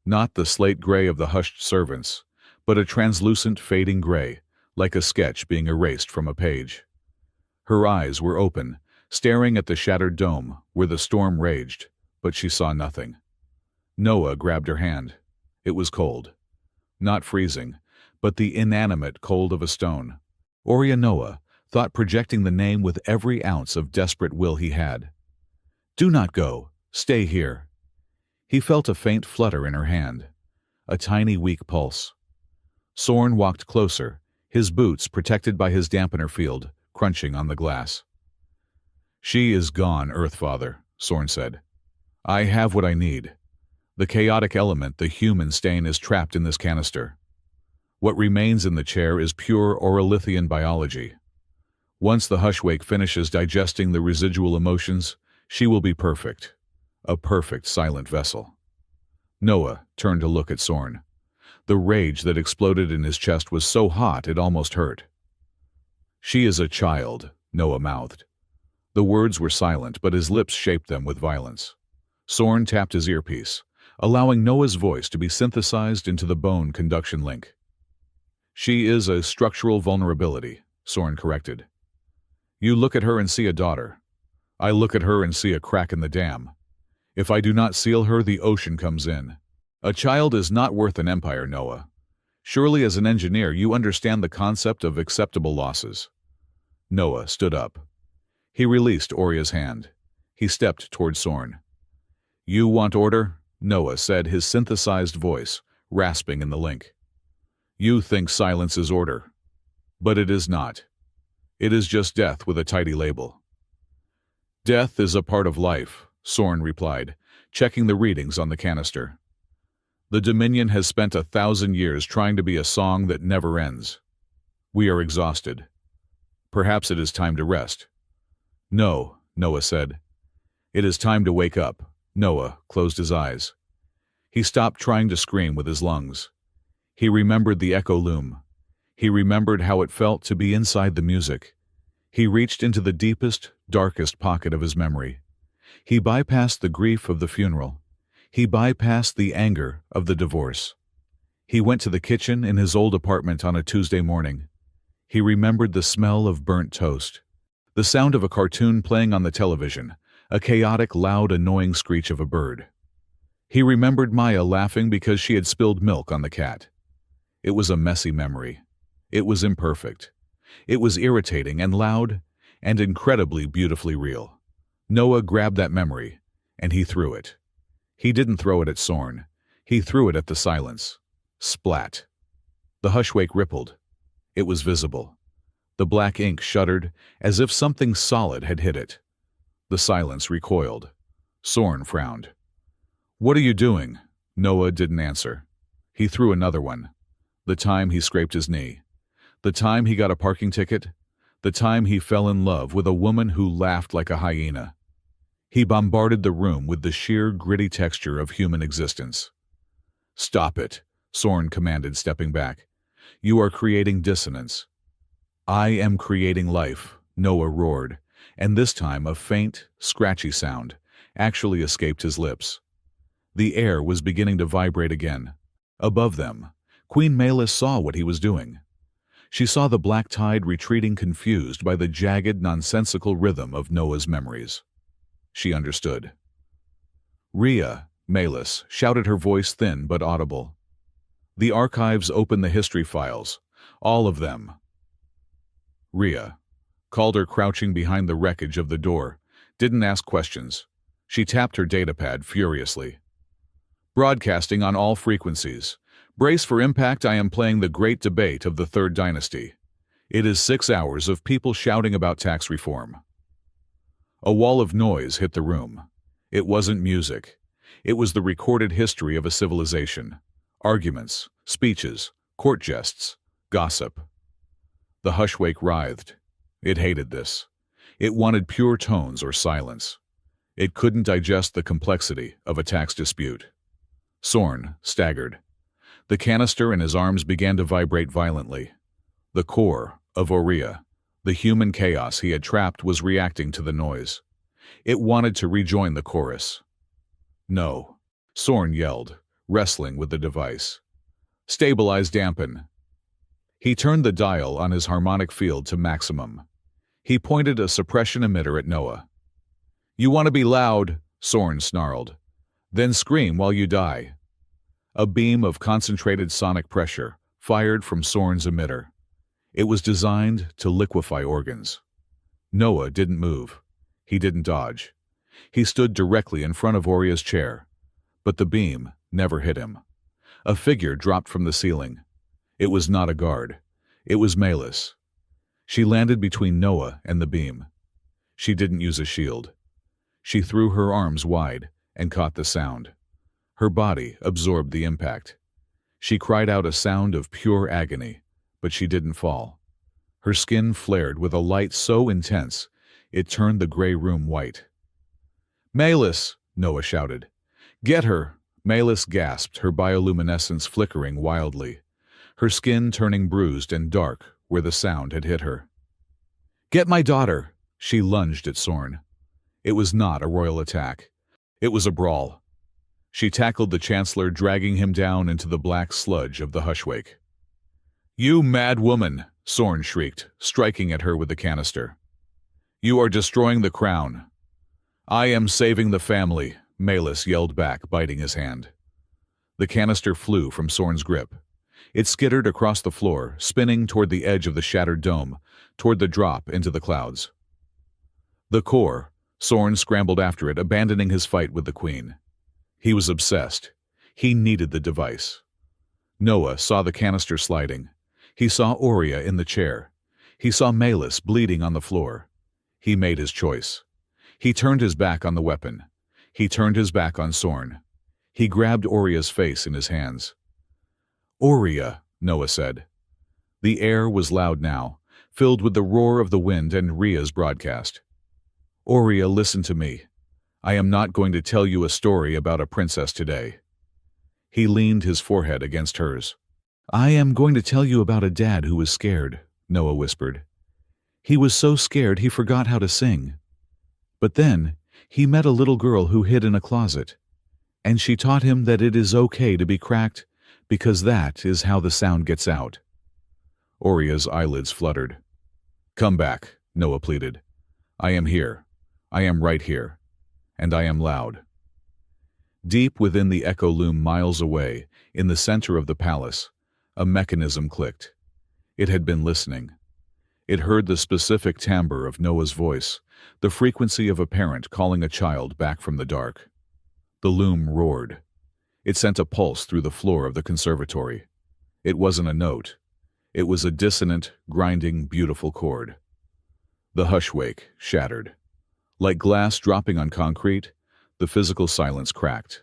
Not the slate gray of the hushed servants, but a translucent, fading gray, like a sketch being erased from a page. Her eyes were open, staring at the shattered dome where the storm raged, but she saw nothing. Noah grabbed her hand. It was cold. Not freezing, but the inanimate cold of a stone. Aurea Noah thought, projecting the name with every ounce of desperate will he had. "Do not go. Stay here." He felt a faint flutter in her hand, a tiny weak pulse. Soren walked closer, his boots protected by his dampener field, crunching on the glass. "She is gone, Earthfather," Soren said. "I have what I need. The chaotic element, the human stain, is trapped in this canister. What remains in the chair is pure Auralithian biology. Once the Hushwake finishes digesting the residual emotions, she will be perfect. A perfect silent vessel." Noah turned to look at Soren. The rage that exploded in his chest was so hot it almost hurt. "She is a child," Noah mouthed. The words were silent, but his lips shaped them with violence. Soren tapped his earpiece, allowing Noah's voice to be synthesized into the bone conduction link. "She is a structural vulnerability," Soren corrected. "You look at her and see a daughter. I look at her and see a crack in the dam. If I do not seal her, the ocean comes in. A child is not worth an empire, Noah. Surely as an engineer you understand the concept of acceptable losses." Noah stood up. He released Aurea's hand. He stepped toward Soren. "You want order?" Noah said, his synthesized voice rasping in the link. "You think silence is order. But it is not. It is just death with a tidy label." "Death is a part of life," Soren replied, checking the readings on the canister. "The Dominion has spent 1,000 years trying to be a song that never ends. We are exhausted. Perhaps it is time to rest." "No," Noah said. "It is time to wake up." Noah closed his eyes. He stopped trying to scream with his lungs. He remembered the echo loom. He remembered how it felt to be inside the music. He reached into the deepest, darkest pocket of his memory. He bypassed the grief of the funeral. He bypassed the anger of the divorce. He went to the kitchen in his old apartment on a Tuesday morning. He remembered the smell of burnt toast, the sound of a cartoon playing on the television, a chaotic, loud, annoying screech of a bird. He remembered Maya laughing because she had spilled milk on the cat. It was a messy memory. It was imperfect. It was irritating and loud and incredibly beautifully real. Noah grabbed that memory, and he threw it. He didn't throw it at Soren. He threw it at the silence. Splat. The Hushwake rippled. It was visible. The black ink shuddered as if something solid had hit it. The silence recoiled. Soren frowned. "What are you doing?" Noah didn't answer. He threw another one. The time he scraped his knee. The time he got a parking ticket. The time he fell in love with a woman who laughed like a hyena. He bombarded the room with the sheer, gritty texture of human existence. "Stop it," Soren commanded, stepping back. "You are creating dissonance." "I am creating life," Noah roared, and this time a faint, scratchy sound actually escaped his lips. The air was beginning to vibrate again. Above them, Queen Melis saw what he was doing. She saw the black tide retreating, confused by the jagged, nonsensical rhythm of Noah's memories. She understood. "Rhea," Melis shouted, her voice thin but audible. "The archives open the history files. All of them." Rhea, Calder, crouching behind the wreckage of the door, didn't ask questions. She tapped her datapad furiously. "Broadcasting on all frequencies. Brace for impact. I am playing the great debate of the Third Dynasty. It is 6 hours of people shouting about tax reform. A wall of noise hit the room. It wasn't music. It was the recorded history of a civilization. Arguments, speeches, court jests, gossip. The hushwake writhed. It hated this. It wanted pure tones or silence. It couldn't digest the complexity of a tax dispute. Sorn staggered. The canister in his arms began to vibrate violently. The core of Aurea, the human chaos he had trapped, was reacting to the noise. It wanted to rejoin the chorus. No, Sorn yelled, wrestling with the device. Stabilize, dampen. He turned the dial on his harmonic field to maximum. He pointed a suppression emitter at Noah. You want to be loud, Sorn snarled. Then scream while you die. A beam of concentrated sonic pressure fired from Sorn's emitter. It was designed to liquefy organs. Noah didn't move. He didn't dodge. He stood directly in front of Aurea's chair, but the beam never hit him. A figure dropped from the ceiling. It was not a guard. It was Melis. She landed between Noah and the beam. She didn't use a shield. She threw her arms wide and caught the sound. Her body absorbed the impact. She cried out a sound of pure agony, but she didn't fall. Her skin flared with a light so intense it turned the gray room white. Melis, Noah shouted. Get her! Melis gasped, her bioluminescence flickering wildly, her skin turning bruised and dark where the sound had hit her. Get my daughter! She lunged at Sorn. It was not a royal attack. It was a brawl. She tackled the Chancellor, dragging him down into the black sludge of the hushwake. You mad woman! Sorn shrieked, striking at her with the canister. You are destroying the crown. I am saving the family, Melis yelled back, biting his hand. The canister flew from Sorn's grip. It skittered across the floor, spinning toward the edge of the shattered dome, toward the drop into the clouds. The core, Sorn scrambled after it, abandoning his fight with the Queen. He was obsessed. He needed the device. Noah saw the canister sliding. He saw Aurea in the chair. He saw Melis bleeding on the floor. He made his choice. He turned his back on the weapon. He turned his back on Sorn. He grabbed Aurea's face in his hands. Aurea, Noah said. The air was loud now, filled with the roar of the wind and Rhea's broadcast. Aurea, listen to me. I am not going to tell you a story about a princess today. He leaned his forehead against hers. I am going to tell you about a dad who was scared, Noah whispered. He was so scared he forgot how to sing. But then, he met a little girl who hid in a closet, and she taught him that it is okay to be cracked because that is how the sound gets out. Aurea's eyelids fluttered. Come back, Noah pleaded. I am here. I am right here. And I am loud. Deep within the echo loom miles away, in the center of the palace, a mechanism clicked. It had been listening. It heard the specific timbre of Noah's voice, the frequency of a parent calling a child back from the dark. The loom roared. It sent a pulse through the floor of the conservatory. It wasn't a note. It was a dissonant, grinding, beautiful chord. The hushwake shattered. Like glass dropping on concrete, the physical silence cracked.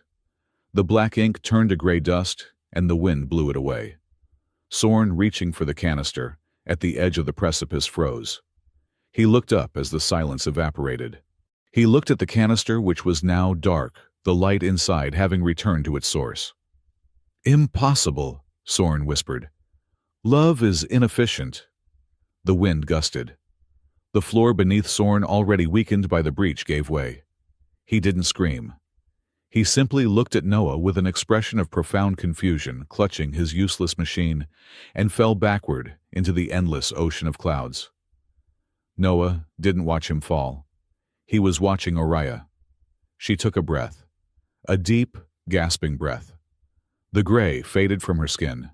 The black ink turned to gray dust, and the wind blew it away. Sorn, reaching for the canister, at the edge of the precipice, froze. He looked up as the silence evaporated. He looked at the canister, which was now dark, the light inside having returned to its source. Impossible, Sorn whispered. Love is inefficient. The wind gusted. The floor beneath Sorn, already weakened by the breach, gave way. He didn't scream. He simply looked at Noah with an expression of profound confusion, clutching his useless machine, and fell backward into the endless ocean of clouds. Noah didn't watch him fall. He was watching Aurea. She took a breath. A deep, gasping breath. The gray faded from her skin.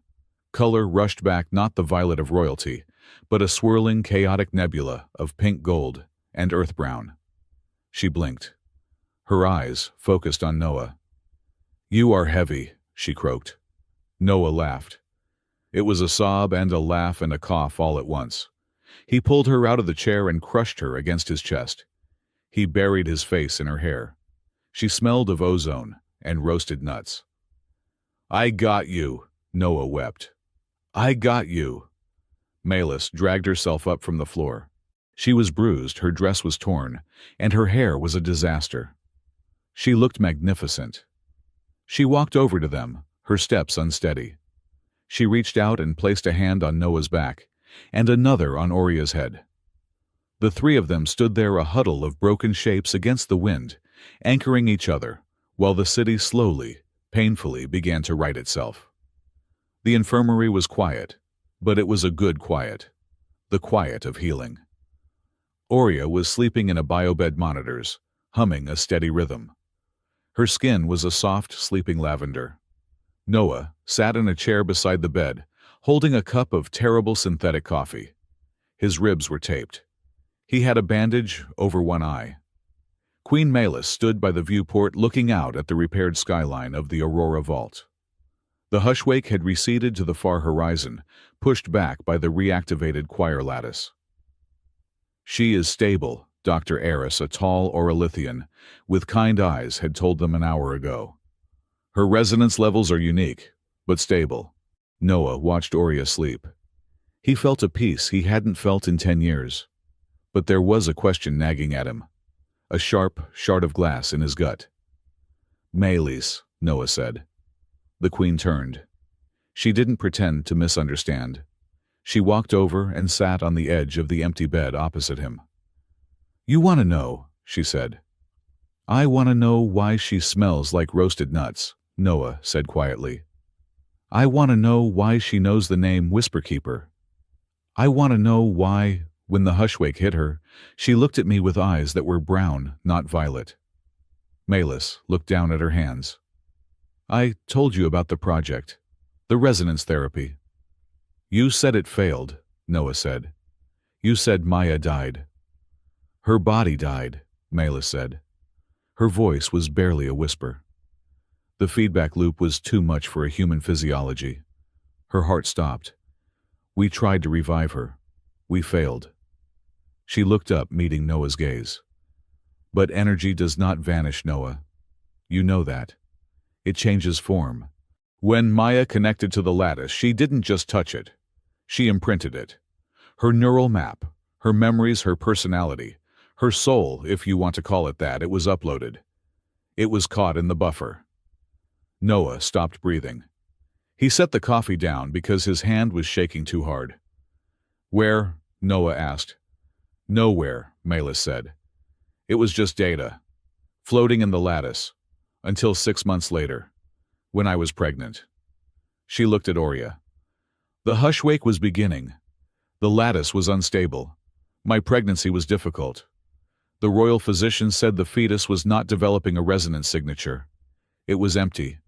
Color rushed back, not the violet of royalty, but a swirling, chaotic nebula of pink gold and earth brown. She blinked. Her eyes focused on Noah. You are heavy, she croaked. Noah laughed. It was a sob and a laugh and a cough all at once. He pulled her out of the chair and crushed her against his chest. He buried his face in her hair. She smelled of ozone and roasted nuts. "I got you," Noah wept. "I got you." Malis dragged herself up from the floor. She was bruised, her dress was torn, and her hair was a disaster. She looked magnificent. She walked over to them, her steps unsteady. She reached out and placed a hand on Noah's back, and another on Oria's head. The three of them stood there, a huddle of broken shapes against the wind, anchoring each other, while the city slowly, painfully began to right itself. The infirmary was quiet, but it was a good quiet, the quiet of healing. Oria was sleeping in a biobed monitors, humming a steady rhythm. Her skin was a soft, sleeping lavender. Noah sat in a chair beside the bed, holding a cup of terrible synthetic coffee. His ribs were taped. He had a bandage over one eye. Queen Malis stood by the viewport looking out at the repaired skyline of the Aurora Vault. The hushwake had receded to the far horizon, pushed back by the reactivated choir lattice. "She is stable," Dr. Eris, a tall Orolithian with kind eyes, had told them an hour ago. "Her resonance levels are unique, but stable." Noah watched Oria sleep. He felt a peace he hadn't felt in 10 years. But there was a question nagging at him, a sharp shard of glass in his gut. "Malis," Noah said. The queen turned. She didn't pretend to misunderstand. She walked over and sat on the edge of the empty bed opposite him. "You want to know," she said. "I want to know why she smells like roasted nuts," Noah said quietly. "I want to know why she knows the name Whisperkeeper. I want to know why, when the hushwake hit her, she looked at me with eyes that were brown, not violet." Malis looked down at her hands. "I told you about the project, the resonance therapy." "You said it failed," Noah said. "You said Maya died." "Her body died," Malis said. Her voice was barely a whisper. The feedback loop was too much for a human physiology. Her heart stopped. "We tried to revive her. We failed." She looked up, meeting Noah's gaze. "But energy does not vanish, Noah. You know that. It changes form. When Maya connected to the lattice, she didn't just touch it. She imprinted it. Her neural map, her memories, her personality, her soul, if you want to call it that, it was uploaded. It was caught in the buffer." Noah stopped breathing. He set the coffee down because his hand was shaking too hard. "Where?" Noah asked. "Nowhere," Malis said. "It was just data, floating in the lattice, until 6 months later, when I was pregnant." She looked at Oria. "The hushwake was beginning. The lattice was unstable. My pregnancy was difficult. The royal physician said the fetus was not developing a resonance signature. It was empty.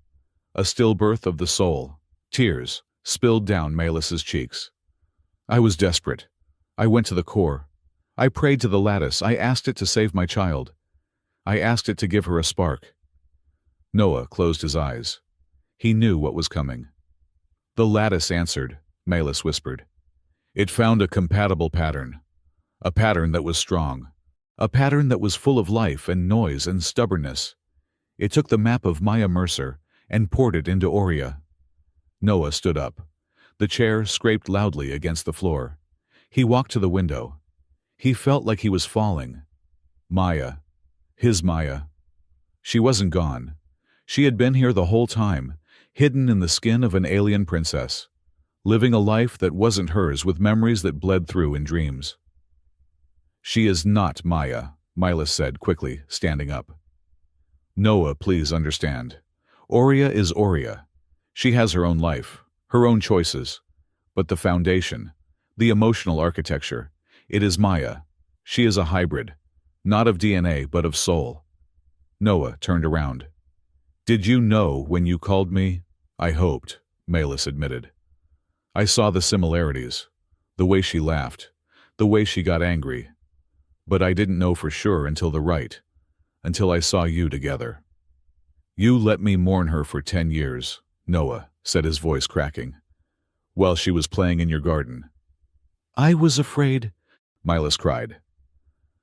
A stillbirth of the soul." Tears spilled down Malis's cheeks. "I was desperate. I went to the core. I prayed to the lattice. I asked it to save my child. I asked it to give her a spark." Noah closed his eyes. He knew what was coming. "The lattice answered," Malis whispered. "It found a compatible pattern. A pattern that was strong. A pattern that was full of life and noise and stubbornness. It took the map of Maya Mercer and poured it into Oria." Noah stood up. The chair scraped loudly against the floor. He walked to the window. He felt like he was falling. Maya. His Maya. She wasn't gone. She had been here the whole time, hidden in the skin of an alien princess, living a life that wasn't hers with memories that bled through in dreams. "She is not Maya," Malis said quickly, standing up. "Noah, please understand. Oria is Oria. She has her own life, her own choices. But the foundation, the emotional architecture, it is Maya. She is a hybrid, not of DNA but of soul." Noah turned around. "Did you know when you called me?" "I hoped," Malis admitted. "I saw the similarities, the way she laughed, the way she got angry. But I didn't know for sure until I saw you together." "You let me mourn her for 10 years, Noah," said his voice cracking, "while she was playing in your garden. I was afraid, Milas cried.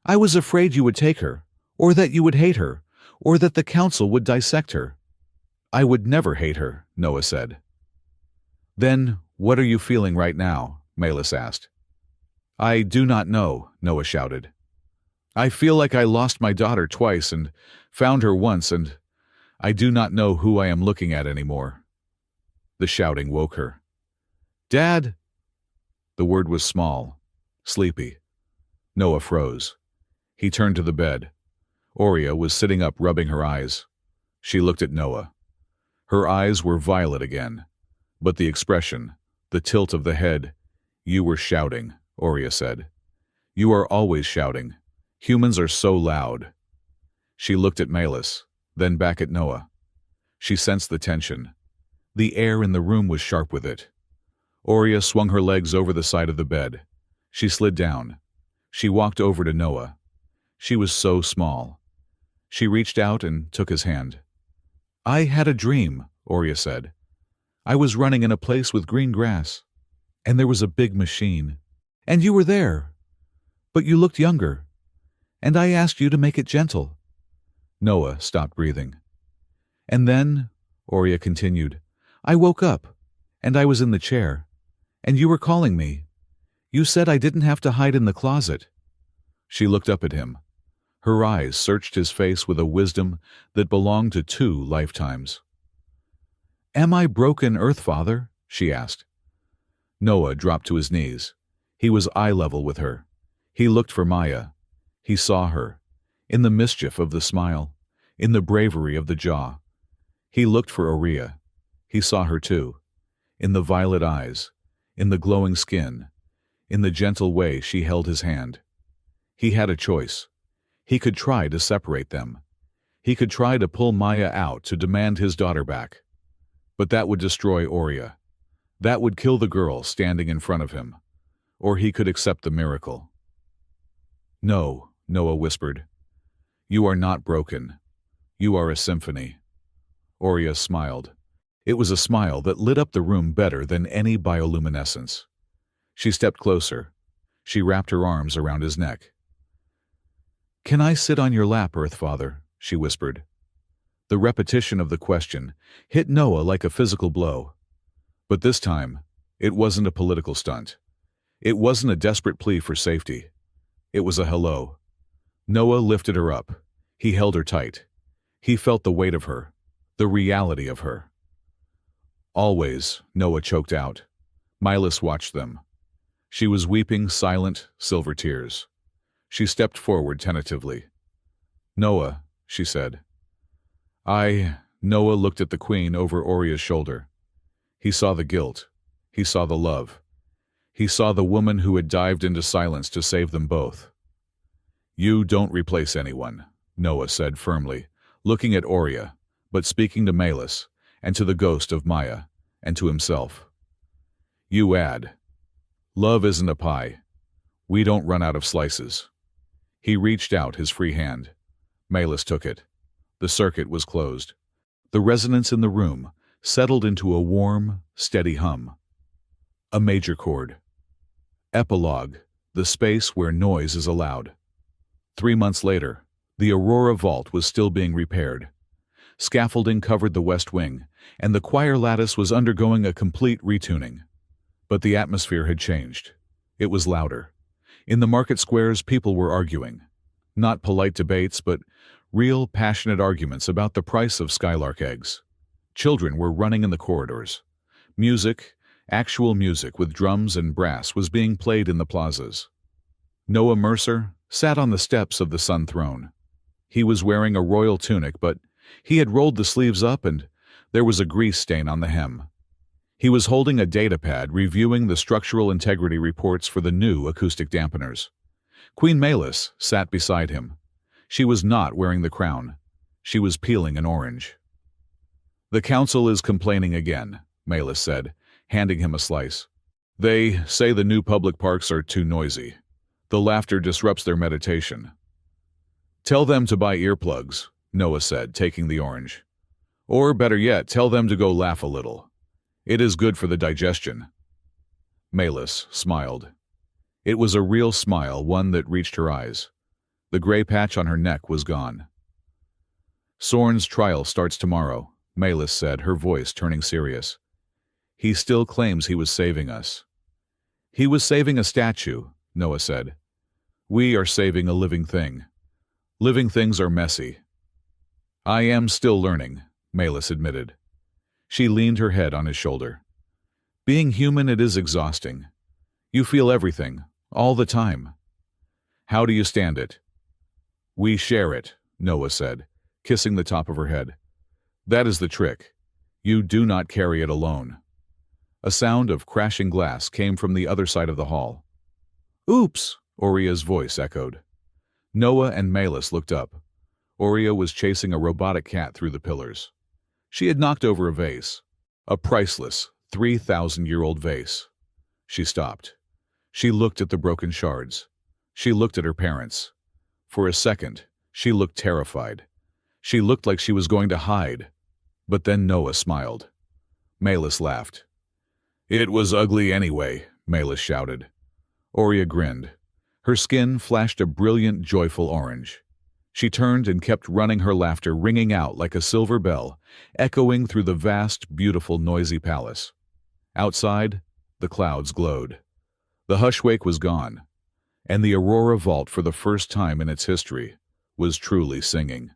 I was afraid you would take her, or that you would hate her, or that the council would dissect her. I would never hate her, Noah said. Then, what are you feeling right now? Milas asked. I do not know, Noah shouted. I feel like I lost my daughter twice and found her once, and I do not know who I am looking at anymore. The shouting woke her. Dad! The word was small, sleepy. Noah froze. He turned to the bed. Oria was sitting up, rubbing her eyes. She looked at Noah. Her eyes were violet again, but the expression, the tilt of the head. You were shouting, Oria said. You are always shouting. Humans are so loud. She looked at Milas, then back at Noah. She sensed the tension. The air in the room was sharp with it. Oria swung her legs over the side of the bed. She slid down. She walked over to Noah. She was so small. She reached out and took his hand. I had a dream, Oria said. I was running in a place with green grass, and there was a big machine, and you were there, but you looked younger, and I asked you to make it gentle. Noah stopped breathing. And then, Oria continued, I woke up, and I was in the chair, and you were calling me. You said I didn't have to hide in the closet. She looked up at him. Her eyes searched his face with a wisdom that belonged to 2 lifetimes. Am I broken, Earth Father? She asked. Noah dropped to his knees. He was eye level with her. He looked for Maya. He saw her, in the mischief of the smile, in the bravery of the jaw. He looked for Oria. He saw her too, in the violet eyes, in the glowing skin, in the gentle way she held his hand. He had a choice. He could try to separate them. He could try to pull Maya out to demand his daughter back. But that would destroy Oria. That would kill the girl standing in front of him. Or he could accept the miracle. No, Noah whispered. You are not broken. You are a symphony. Oria smiled. It was a smile that lit up the room better than any bioluminescence. She stepped closer. She wrapped her arms around his neck. Can I sit on your lap, Earth Father? She whispered. The repetition of the question hit Noah like a physical blow. But this time, it wasn't a political stunt. It wasn't a desperate plea for safety. It was a hello. Noah lifted her up. He held her tight. He felt the weight of her, the reality of her. Always, Noah choked out. Milas watched them. She was weeping silent, silver tears. She stepped forward tentatively. Noah, she said. Noah looked at the queen over Oria's shoulder. He saw the guilt. He saw the love. He saw the woman who had dived into silence to save them both. You don't replace anyone, Noah said firmly, looking at Oria, but speaking to Milas, and to the ghost of Maya, and to himself. You add. Love isn't a pie. We don't run out of slices. He reached out his free hand. Milas took it. The circuit was closed. The resonance in the room settled into a warm, steady hum. A major chord. Epilogue, the space where noise is allowed. 3 months later, the Aurora Vault was still being repaired. Scaffolding covered the west wing, and the choir lattice was undergoing a complete retuning. But the atmosphere had changed. It was louder. In the market squares, people were arguing. Not polite debates, but real, passionate arguments about the price of skylark eggs. Children were running in the corridors. Music, actual music with drums and brass, was being played in the plazas. Noah Mercer sat on the steps of the Sun Throne. He was wearing a royal tunic, but he had rolled the sleeves up and there was a grease stain on the hem. He was holding a datapad reviewing the structural integrity reports for the new acoustic dampeners. Queen Milas sat beside him. She was not wearing the crown. She was peeling an orange. The council is complaining again, Milas said, handing him a slice. They say the new public parks are too noisy. The laughter disrupts their meditation. Tell them to buy earplugs, Noah said, taking the orange. Or better yet, tell them to go laugh a little. It is good for the digestion. Milas smiled. It was a real smile, one that reached her eyes. The gray patch on her neck was gone. Soren's trial starts tomorrow, Malis said, her voice turning serious. He still claims he was saving us. He was saving a statue, Noah said. We are saving a living thing. Living things are messy. I am still learning, Malis admitted. She leaned her head on his shoulder. Being human, it is exhausting. You feel everything, all the time. How do you stand it? We share it, Noah said, kissing the top of her head. That is the trick. You do not carry it alone. A sound of crashing glass came from the other side of the hall. Oops, Oria's voice echoed. Noah and Malis looked up. Oria was chasing a robotic cat through the pillars. She had knocked over a vase, a priceless, 3,000-year-old vase. She stopped. She looked at the broken shards. She looked at her parents. For a second, she looked terrified. She looked like she was going to hide. But then Noah smiled. Malis laughed. It was ugly anyway, Malis shouted. Oria grinned. Her skin flashed a brilliant, joyful orange. She turned and kept running, her laughter ringing out like a silver bell, echoing through the vast, beautiful, noisy palace. Outside, the clouds glowed. The hushwake was gone, and the Aurora Vault, for the first time in its history, was truly singing.